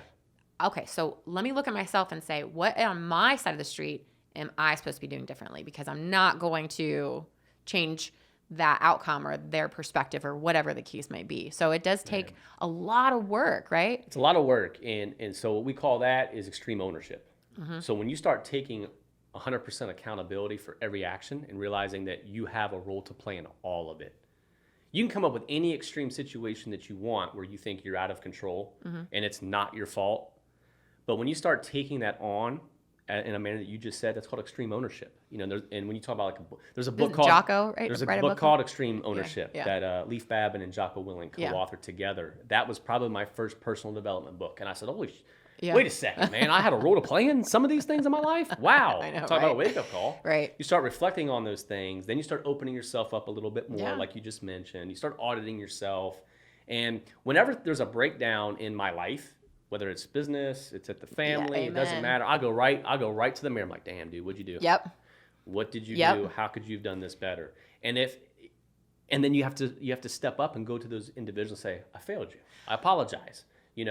Okay, so let me look at myself and say, what on my side of the street am I supposed to be doing differently? Because I'm not going to change that outcome or their perspective or whatever the case may be. So it does take a lot of work, right? It's a lot of work. And so what we call that is extreme ownership. So when you start taking 100% accountability for every action and realizing that you have a role to play in all of it, you can come up with any extreme situation that you want where you think you're out of control and it's not your fault. But when you start taking that on in a manner that you just said, that's called extreme ownership. And when you talk about there's a book called Jocko, right? There's a book called Extreme Ownership Yeah. that Leif Babin and Jocko Willink co-authored together. That was probably my first personal development book, and I said, wait a second, man, I had a role to play in some of these things in my life. Wow, I know, talk about a wake up call. Right. You start reflecting on those things, then you start opening yourself up a little bit more, like you just mentioned. You start auditing yourself, and whenever there's a breakdown in my life, whether it's business, it's at the family, it doesn't matter. I'll go right to the mirror. I'm like, damn, dude, what'd you do? Yep. What did you do? How could you have done this better? And then you have to step up and go to those individuals and say, I failed you. I apologize. You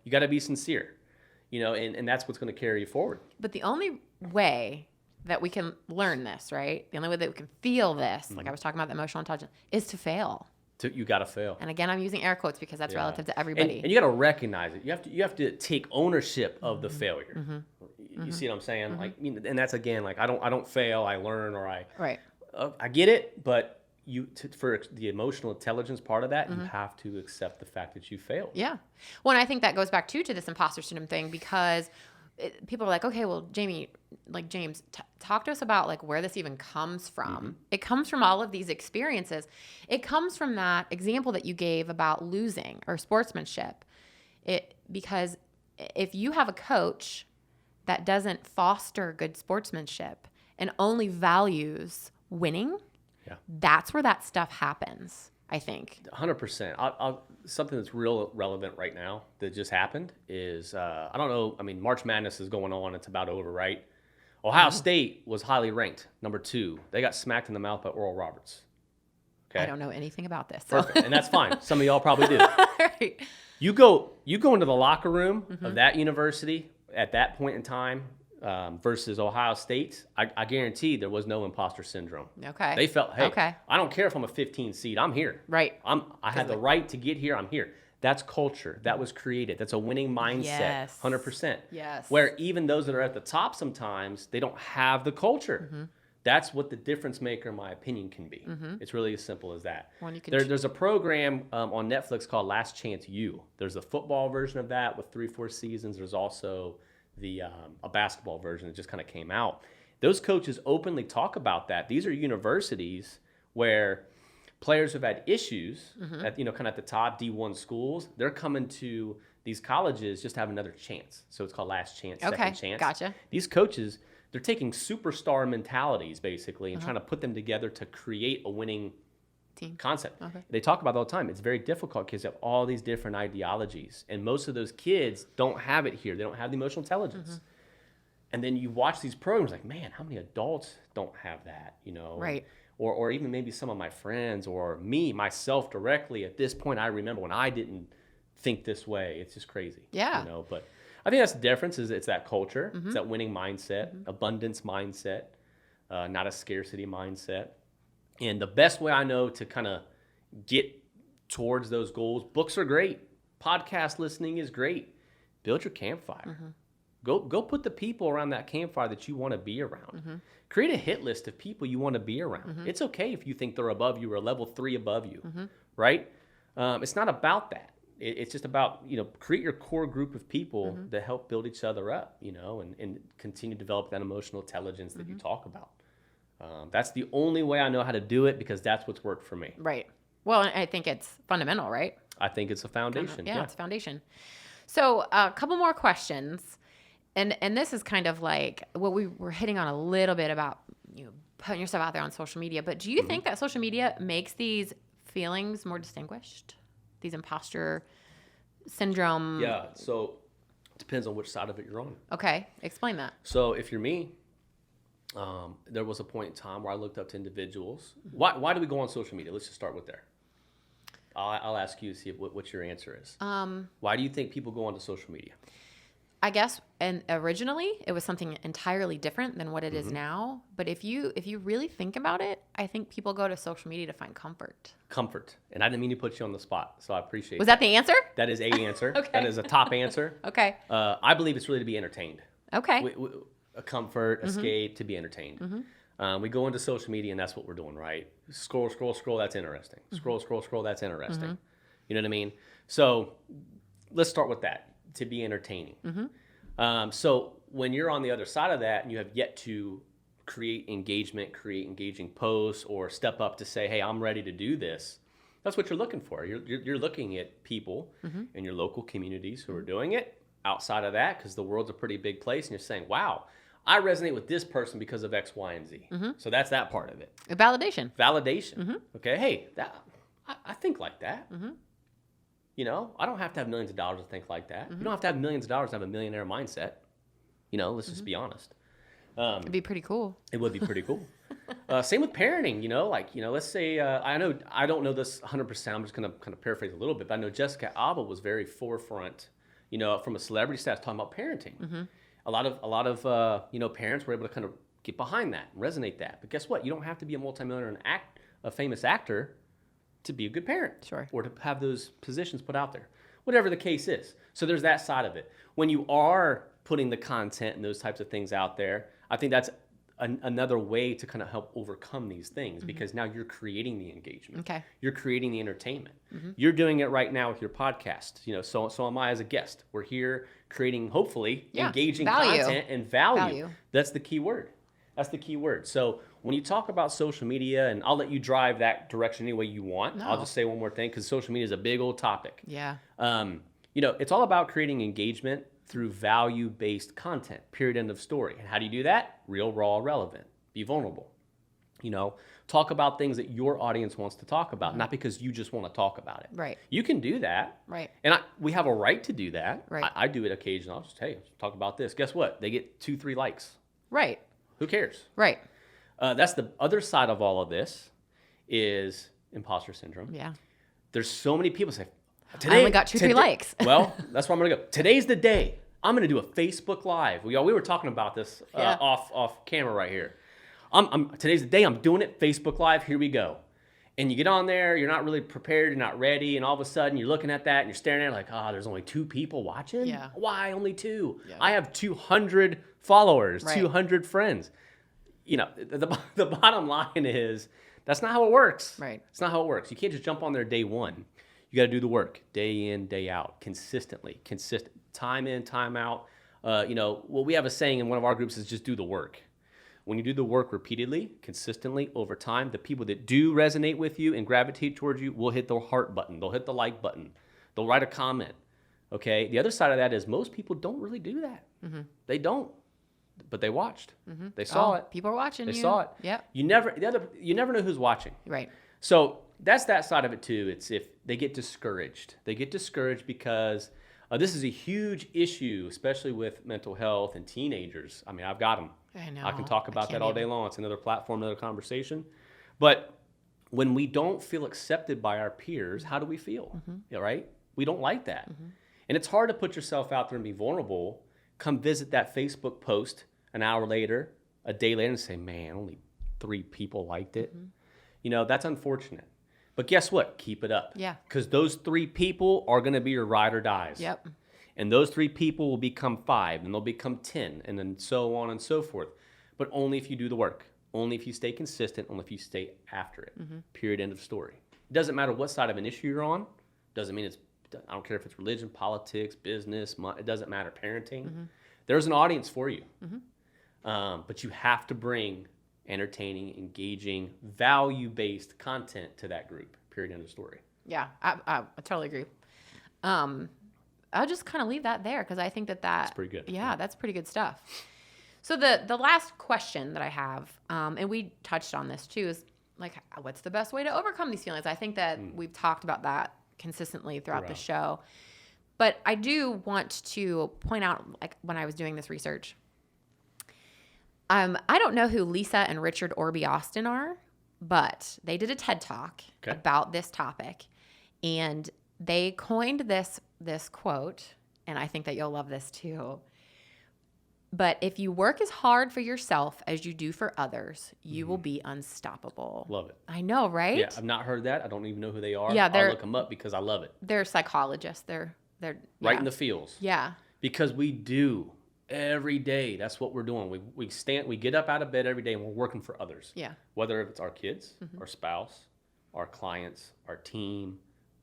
got to be sincere. And that's what's going to carry you forward. But the only way that we can learn this, right? The only way that we can feel this, like I was talking about the emotional intelligence, is to fail. You got to fail. And again, I'm using air quotes because that's relative to everybody. And you got to recognize it. You have to take ownership of the failure. You see what I'm saying? Like, and that's again, like I don't fail. I learn, or I get it. But for the emotional intelligence part of that, you have to accept the fact that you failed. Yeah. Well, and I think that goes back to this imposter syndrome thing, because people are like, okay, well, James, talk to us about like where this even comes from. It comes from all of these experiences. It comes from that example that you gave about losing or sportsmanship. Because if you have a coach that doesn't foster good sportsmanship and only values winning, that's where that stuff happens, I think. 100%. Something that's real relevant right now that just happened is, I don't know, March Madness is going on. It's about over, right? Ohio State was highly ranked, number 2. They got smacked in the mouth by Oral Roberts. Okay? I don't know anything about this. So. Perfect. And that's fine. Some of y'all probably do. Right. You go into the locker room of that university at that point in time versus Ohio State, I guarantee there was no imposter syndrome. Okay. They felt, hey, I don't care if I'm a 15 seed. I'm here. Right. I had the right to get here. I'm here. That's culture. That was created. That's a winning mindset. Yes. 100%. Yes. Where even those that are at the top sometimes, they don't have the culture. That's what the difference maker, in my opinion, can be. It's really as simple as that. There's a program on Netflix called Last Chance U. There's a football version of that with 3-4 seasons. There's also a basketball version that just kind of came out. Those coaches openly talk about that. These are universities where players who've had issues at kind of at the top D1 schools, they're coming to these colleges just to have another chance. So it's called Last Chance, Second Chance. Gotcha. These coaches, they're taking superstar mentalities basically and trying to put them together to create a winning team concept. They talk about it all the time. It's very difficult because you have all these different ideologies, and most of those kids don't have it here. They don't have the emotional intelligence. And then you watch these programs like, man, how many adults don't have that, Right. Or even maybe some of my friends or myself directly at this point, I remember when I didn't think this way. It's just crazy. Yeah. But I think that's the difference is it's that culture. It's that winning mindset, abundance mindset, not a scarcity mindset. And the best way I know to kind of get towards those goals, books are great. Podcast listening is great. Build your campfire. Go put the people around that campfire that you want to be around. Create a hit list of people you want to be around. It's okay if you think they're above you or a level 3 above you, right? It's not about that. It's just about, create your core group of people that help build each other up, and continue to develop that emotional intelligence that you talk about. That's the only way I know how to do it, because that's what's worked for me. Right. Well, I think it's fundamental, right? I think it's a foundation. Yeah, it's a foundation. So a couple more questions. And this is kind of like what we were hitting on a little bit about, putting yourself out there on social media. But do you think that social media makes these feelings more distinguished? These imposter syndrome? Yeah, so it depends on which side of it you're on. Okay, explain that. So if you're me, there was a point in time where I looked up to individuals. Why do we go on social media? Let's just start with there. I'll ask you to see what your answer is. Why do you think people go onto social media? I guess, and originally it was something entirely different than what it is now. But if you really think about it, I think people go to social media to find comfort. Comfort. And I didn't mean to put you on the spot, so I appreciate Was that the answer? That is a answer. Okay. That is a top answer. Okay. I believe it's really to be entertained. Okay. A comfort, escape, to be entertained. We go into social media, and that's what we're doing, right? Scroll, that's interesting. Scroll, that's interesting. You know what I mean? So let's start with that, to be entertaining. So when you're on the other side of that and you have yet to create engagement, create engaging posts, or step up to say, hey, I'm ready to do this, that's what you're looking for. You're looking at people in your local communities who are doing it outside of that, because the world's a pretty big place, and you're saying, wow, I resonate with this person because of X, Y, and Z. So that's that part of it. Validation. Okay, hey, I think like that. I don't have to have millions of dollars to think like that. You don't have to have millions of dollars to have a millionaire mindset. Let's just be honest. It'd be pretty cool. It would be pretty cool. Same with parenting, let's say, I don't know this 100%. I'm just going to kind of paraphrase a little bit, but I know Jessica Alba was very forefront, from a celebrity status talking about parenting. A lot of parents were able to kind of get behind that and resonate that. But guess what? You don't have to be a multimillionaire and a famous actor to be a good parent. Sure. Or to have those positions put out there. Whatever the case is. So there's that side of it. When you are putting the content and those types of things out there, I think that's another way to kind of help overcome these things, because now you're creating the engagement. Okay. You're creating the entertainment. You're doing it right now with your podcast. So am I as a guest. We're here creating, hopefully, engaging content and value. That's the key word. So when you talk about social media, and I'll let you drive that direction any way you want. I'll just say one more thing, because social media is a big old topic. Yeah. It's all about creating engagement through value-based content, period, end of story. And how do you do that? Real, raw, relevant. Be vulnerable. Talk about things that your audience wants to talk about, not because you just want to talk about it. Right. You can do that. Right. And we have a right to do that. Right. I do it occasionally. I'll just, hey, talk about this. Guess what? They get 2-3 likes. Right. Who cares? Right. That's the other side of all of this, is imposter syndrome. Yeah. There's so many people say, I only got 2-3 likes. Well, that's where I'm going to go. Today's the day. I'm going to do a Facebook Live. We were talking about this off camera right here. Today's the day. I'm doing it. Facebook Live. Here we go. And you get on there. You're not really prepared. You're not ready. And all of a sudden, you're looking at that and you're staring at it like, there's only 2 people watching? Yeah. Why only 2? Yeah. I have 200 followers, right. 200 friends. The bottom line is that's not how it works. Right. It's not how it works. You can't just jump on there day one. You got to do the work day in, day out, consistent, time in, time out. What we have a saying in one of our groups is just do the work. When you do the work repeatedly, consistently, over time, the people that do resonate with you and gravitate towards you will hit the heart button. They'll hit the like button. They'll write a comment. Okay. The other side of that is most people don't really do that. They don't. But they watched. They saw it. People are watching. They saw it. Yep. You never know who's watching. Right. So that's that side of it too. It's if they get discouraged. They get discouraged because this is a huge issue, especially with mental health and teenagers. I mean, I've got them. I know. I can talk about that all day long. It's another platform, another conversation. But when we don't feel accepted by our peers, how do we feel? Right? We don't like that. And it's hard to put yourself out there and be vulnerable. Come visit that Facebook post an hour later, a day later, and say, man, only 3 people liked it. That's unfortunate. But guess what? Keep it up. Yeah. Because those 3 people are going to be your ride or dies. Yep. And those 3 people will become 5, and they'll become 10, and then so on and so forth. But only if you do the work. Only if you stay consistent. Only if you stay after it. Period. End of story. It doesn't matter what side of an issue you're on. Doesn't mean I don't care if it's religion, politics, business. It doesn't matter. Parenting. There's an audience for you. But you have to bring entertaining, engaging, value-based content to that group. Period. End of story. Yeah, I totally agree. I'll just kind of leave that there because I think that's pretty good. Yeah, that's pretty good stuff. So the last question that I have, and we touched on this too, is like, what's the best way to overcome these feelings? I think that we've talked about that consistently throughout the show. But I do want to point out, like when I was doing this research, I don't know who Lisa and Richard Orby Austin are, but they did a TED Talk about this topic, and they coined this quote, and I think that you'll love this too. But if you work as hard for yourself as you do for others, you will be unstoppable. Love it. I know, right? Yeah, I've not heard that. I don't even know who they are. Yeah, I'll look them up because I love it. They're psychologists. They're right in the feels. Yeah. Because we do every day. That's what we're doing. We get up out of bed every day and we're working for others. Yeah. Whether it's our kids, our spouse, our clients, our team,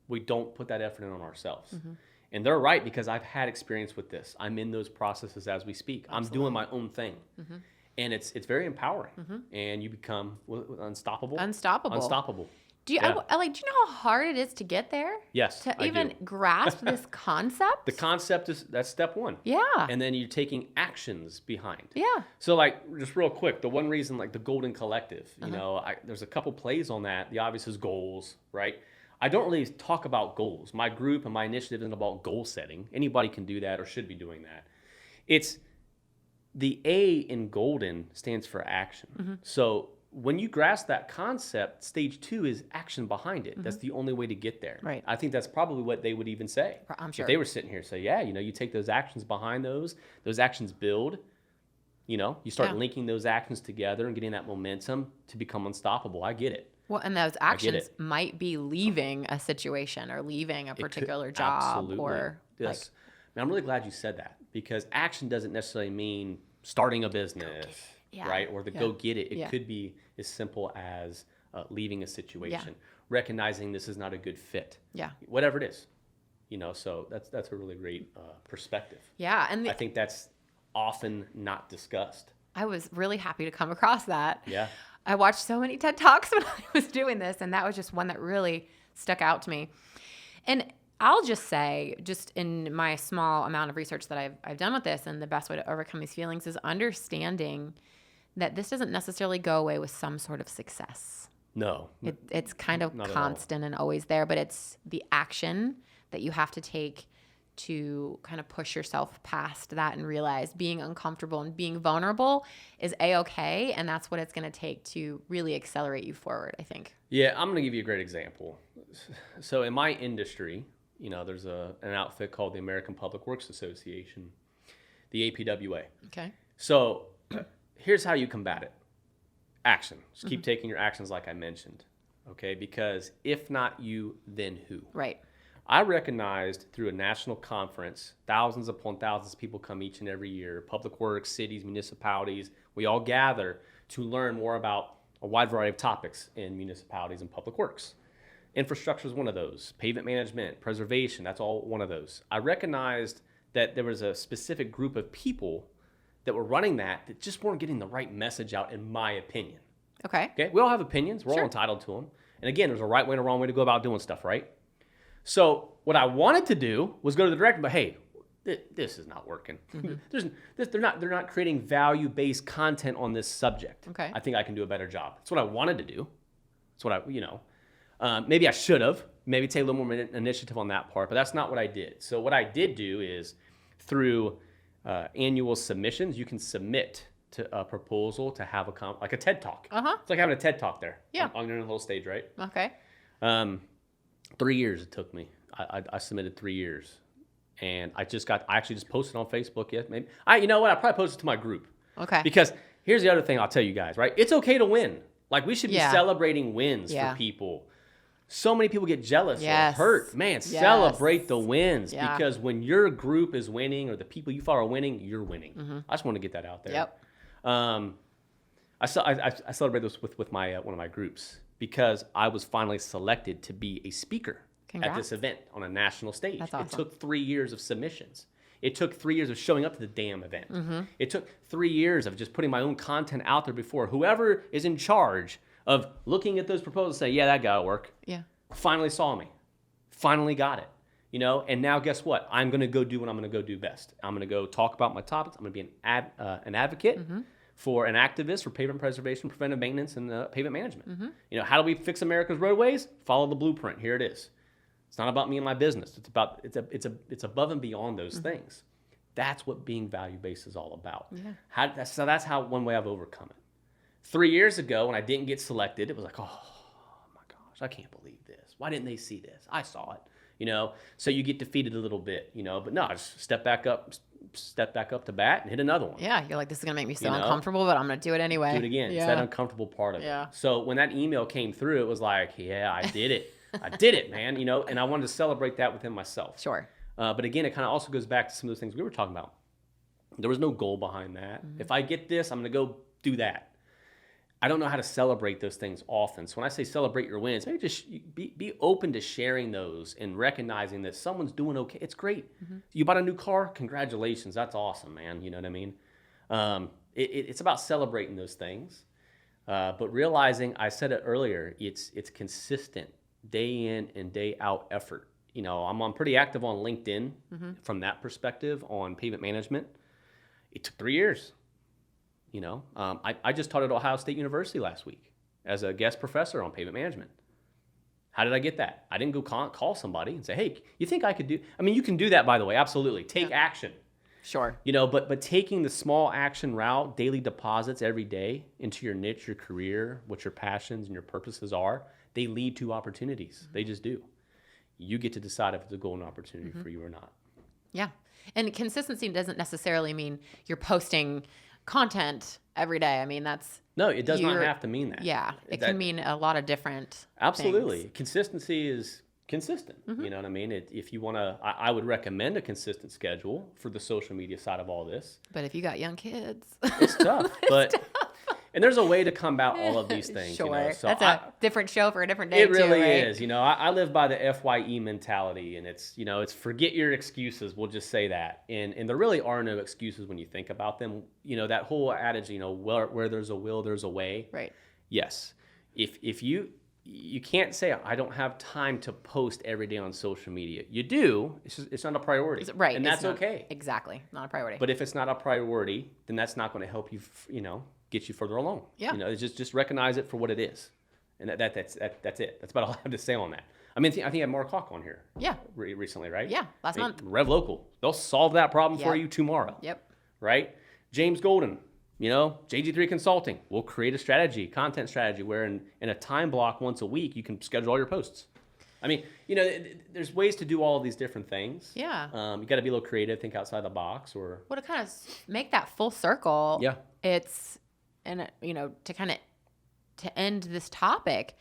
we don't put that effort in on ourselves. And they're right, because I've had experience with this. I'm in those processes as we speak. Absolutely. I'm doing my own thing. And it's very empowering. And you become unstoppable. Unstoppable. Do you do you know how hard it is to get there? Yes, To I even do. grasp this concept? The concept that's step 1. Yeah. And then you're taking actions behind. Yeah. So like, just real quick, the one reason, like the Golden Collective, you know, there's a couple plays on that. The obvious is goals, right? I don't really talk about goals. My group and my initiative isn't about goal setting. Anybody can do that or should be doing that. It's the A in Golden stands for action. So when you grasp that concept, stage 2 is action behind it. That's the only way to get there. Right. I think that's probably what they would even say. I'm sure. If they were sitting here, say, yeah, you know, you take those actions behind those actions build, you know, you start linking those actions together and getting that momentum to become unstoppable. I get it. Well, and those actions might be leaving a situation or leaving a particular job. Absolutely. Or yes. Man, I'm really glad you said that, because action doesn't necessarily mean starting a business, right? Or go get it. It could be as simple as leaving a situation, recognizing this is not a good fit. Yeah. Whatever it is, you know. So that's a really great perspective. Yeah, and I think that's often not discussed. I was really happy to come across that. Yeah. I watched so many TED Talks when I was doing this, and that was just one that really stuck out to me. And I'll just say, just in my small amount of research that I've done with this, and the best way to overcome these feelings is understanding that this doesn't necessarily go away with some sort of success. No. It's kind of constant and always there, but it's the action that you have to take to kind of push yourself past that and realize being uncomfortable and being vulnerable is A-okay, and that's what it's going to take to really accelerate you forward, I think. Yeah, I'm going to give you a great example. So in my industry, you know, there's an outfit called the American Public Works Association, the APWA. Okay. So here's how you combat it. Action. Just keep taking your actions like I mentioned, okay? Because if not you, then who? Right. I recognized through a national conference, thousands upon thousands of people come each and every year, public works, cities, municipalities, we all gather to learn more about a wide variety of topics in municipalities and public works. Infrastructure is one of those. Pavement management, preservation, that's all one of those. I recognized that there was a specific group of people that were running that just weren't getting the right message out, in my opinion. Okay. We all have opinions. We're all entitled to them. And again, there's a right way and a wrong way to go about doing stuff, right? So what I wanted to do was go to the director, but hey, this is not working. They're not creating value-based content on this subject. Okay. I think I can do a better job. That's what I wanted to do. That's what maybe I should have. Maybe take a little more initiative on that part, but that's not what I did. So what I did do is through annual submissions, you can submit to a proposal to have like a TED Talk. It's like having a TED Talk there. Yeah. On your little stage, right? Okay. 3 years it took me. I submitted 3 years, and I actually just posted on Facebook. Yeah, maybe. You know what? I probably posted to my group. Okay. Because here's the other thing I'll tell you guys, right? It's okay to win. Like, we should be celebrating wins for people. So many people get jealous Yes. or hurt. Man, Yes. celebrate the wins Yeah. because when your group is winning or the people you follow are winning, you're winning. I just want to get that out there. Yep. I celebrate this with my one of my groups because I was finally selected to be a speaker Congrats. at this event on a national stage. That's awesome. It took 3 years of submissions. It took 3 years of showing up to the damn event. It took 3 years of just putting my own content out there before whoever is in charge of looking at those proposals and say, yeah, that gotta work. Yeah. Finally saw me. Finally got it. And now guess what? I'm going to go do what I'm going to go do best. I'm going to go talk about my topics. I'm going to be an advocate for an activist for pavement preservation, preventive maintenance, and pavement management. How do we fix America's roadways? Follow the blueprint. Here it is. It's not about me and my business. It's above and beyond those things. That's what being value-based is all about. Yeah. So that's how one way I've overcome it. 3 years ago when I didn't get selected, it was like, oh my gosh, I can't believe this. Why didn't they see this? I saw it. So you get defeated a little bit, but no, just step back up to bat and hit another one. Yeah. You're like, this is going to make me so uncomfortable, but I'm going to do it anyway. Do it again. Yeah. It's that uncomfortable part of Yeah. it. So when that email came through, it was like, yeah, I did it. I did it, man, and I wanted to celebrate that within myself. Sure. But again, it kind of also goes back to some of those things we were talking about. There was no goal behind that. If I get this, I'm going to go do that. I don't know how to celebrate those things often. So when I say celebrate your wins, maybe just be open to sharing those and recognizing that someone's doing okay. It's great. You bought a new car? Congratulations. That's awesome, man. You know what I mean? It's about celebrating those things. But realizing, I said it earlier, it's consistent day in and day out effort. I'm pretty active on LinkedIn from that perspective on pavement management. It took 3 years. I just taught at Ohio State University last week as a guest professor on pavement management. How did I get that? I didn't go call somebody and say, hey, you think I could do? I mean, you can do that, by the way, absolutely. Take action. Sure. But taking the small action route, daily deposits every day into your niche, your career, what your passions and your purposes are, they lead to opportunities. They just do. You get to decide if it's a golden opportunity for you or not. Yeah. And consistency doesn't necessarily mean you're posting content every day. I mean, no, it does not have to mean that. Yeah. It can mean a lot of different Absolutely. things. Consistency is consistent. You know what I mean? If you want to, I would recommend a consistent schedule for the social media side of all this. But if you got young kids, it's tough. And there's a way to combat all of these things. Sure. So that's a different show for a different day. It really too, right? is. I live by the FYE mentality, and it's forget your excuses. We'll just say that. And there really are no excuses when you think about them. That whole adage, where there's a will, there's a way. Right. Yes. If you can't say I don't have time to post every day on social media. You do. It's not a priority. Right. And that's okay. Exactly. Not a priority. But if it's not a priority, then that's not going to help you, get you further along. Yeah. Just recognize it for what it is. And that's it. That's about all I have to say on that. I mean, I think I had Mark Hawk on here. Yeah. Recently, right? Yeah. Last month. Rev Local. They'll solve that problem for you tomorrow. Yep. Right? James Golden, JG3 Consulting. We'll create a strategy, content strategy, where in a time block once a week, you can schedule all your posts. I mean, there's ways to do all of these different things. Yeah. You got to be a little creative, think outside the box, or. Well, to kind of make that full circle. Yeah. To end this topic,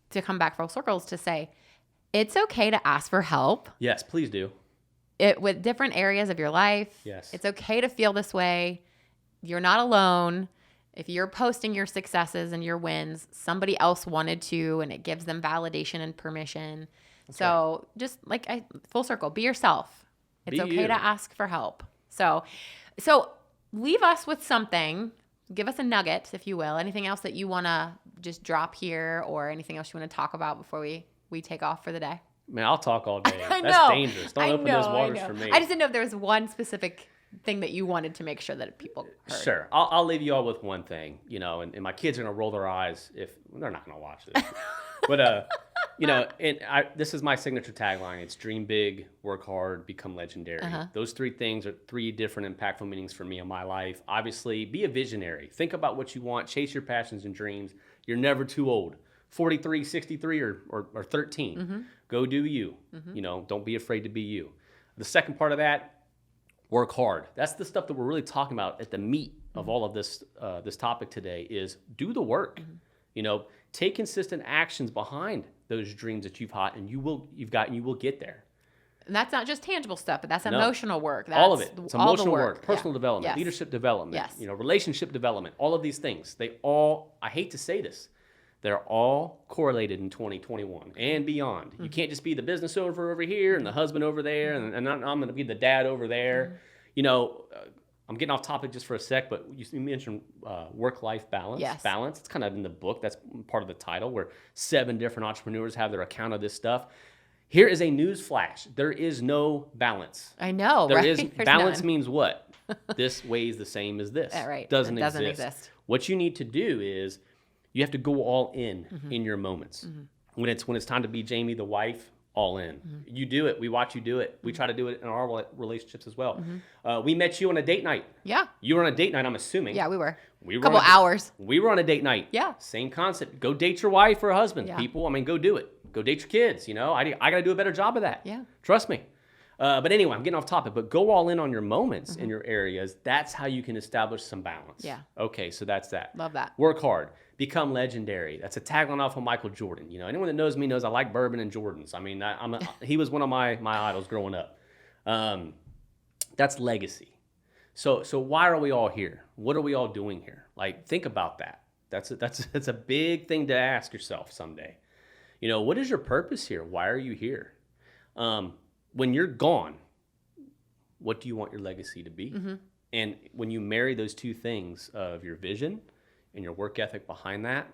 to come back full circles, to say, it's okay to ask for help. Yes, please do. With different areas of your life. Yes. It's okay to feel this way. You're not alone. If you're posting your successes and your wins, somebody else wanted to, and it gives them validation and permission. That's so right. Just full circle, be yourself. It's okay to ask for help. So leave us with something. Give us a nugget, if you will. Anything else that you want to just drop here, or anything else you want to talk about before we take off for the day? Man, I'll talk all day. I know. That's dangerous. Don't open those waters for me. I just didn't know if there was one specific thing that you wanted to make sure that people heard. Sure. I'll leave you all with one thing, and my kids are going to roll their eyes if they're not going to watch this. But, this is my signature tagline. It's dream big, work hard, become legendary. Those three things are three different impactful meanings for me in my life. Obviously, be a visionary. Think about what you want. Chase your passions and dreams. You're never too old. 43, 63, or 13. Go do you. Don't be afraid to be you. The second part of that, work hard. That's the stuff that we're really talking about at the meat of all of this topic today is do the work. Take consistent actions behind those dreams that you've got, and you will get there. And that's not just tangible stuff, but that's No. emotional work. That's All of it. It's all emotional the work, personal Yeah. development, Yes. leadership development, Yes. relationship development, all of these things. I hate to say this, they're all correlated in 2021 and beyond. You can't just be the business owner over here and the husband over there, and I'm going to be the dad over there. I'm getting off topic just for a sec, but you mentioned work-life balance. Yes. Balance. It's kind of in the book. That's part of the title, where 7 different entrepreneurs have their account of this stuff. Here is a news flash. There is no balance. I know, There right? is There's balance none. means what? This weighs the same as this. Yeah, right. Doesn't It doesn't exist. exist. What you need to do is you have to go all in your moments. When it's time to be Jamie the wife, all in. You do it. We watch you do it. We try to do it in our relationships as well. We met you on a date night. Yeah. You were on a date night, I'm assuming. Yeah, we were. We were Couple on a- hours. We were on a date night. Yeah. Same concept. Go date your wife or husband, Yeah. people. I mean, go do it. Go date your kids. I got to do a better job of that. Yeah. Trust me. But anyway, I'm getting off topic, but go all in on your moments in your areas. That's how you can establish some balance. Yeah. Okay, so that's that. Love that. Work hard. Become legendary. That's a tagline off of Michael Jordan. Anyone that knows me knows I like bourbon and Jordans. I mean, he was one of my idols growing up. That's legacy. So why are we all here? What are we all doing here? Like, think about that. That's a big thing to ask yourself someday. What is your purpose here? Why are you here? When you're gone, what do you want your legacy to be? And when you marry those two things of your vision and your work ethic behind that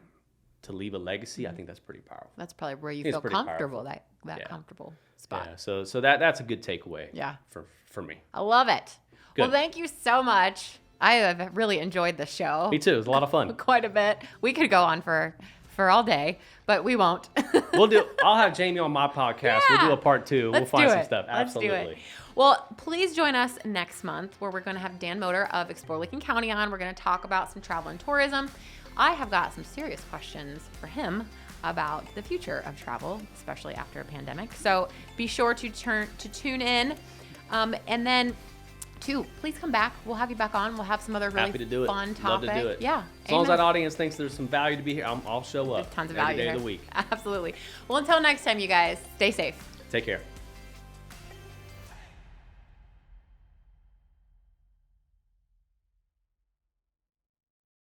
to leave a legacy, I think that's pretty powerful. That's probably where you It's feel pretty comfortable, powerful. that Yeah. comfortable spot. Yeah, so that's a good takeaway. Yeah. For me. I love it. Well, Good. thank you so much. I have really enjoyed the show. Me too. It was a lot of fun. Quite a bit. We could go on for all day, but we won't. I'll have Jamie on my podcast. We'll do a part 2. We'll Let's find do some it. stuff. Let's do Absolutely. it. Well, please join us next month where we're going to have Dan Motor of Explore Lincoln County on. We're going to talk about some travel and tourism. I have got some serious questions for him about the future of travel, especially after a pandemic. So be sure to tune in. And then, please come back. We'll have you back on. We'll have some other really Happy to do it. fun Love topic. to do it. Yeah. As long as Amen. that audience thinks there's some value to be here, I'll show up. There's tons of every value day here. of the week. Absolutely. Well, until next time, you guys, stay safe. Take care.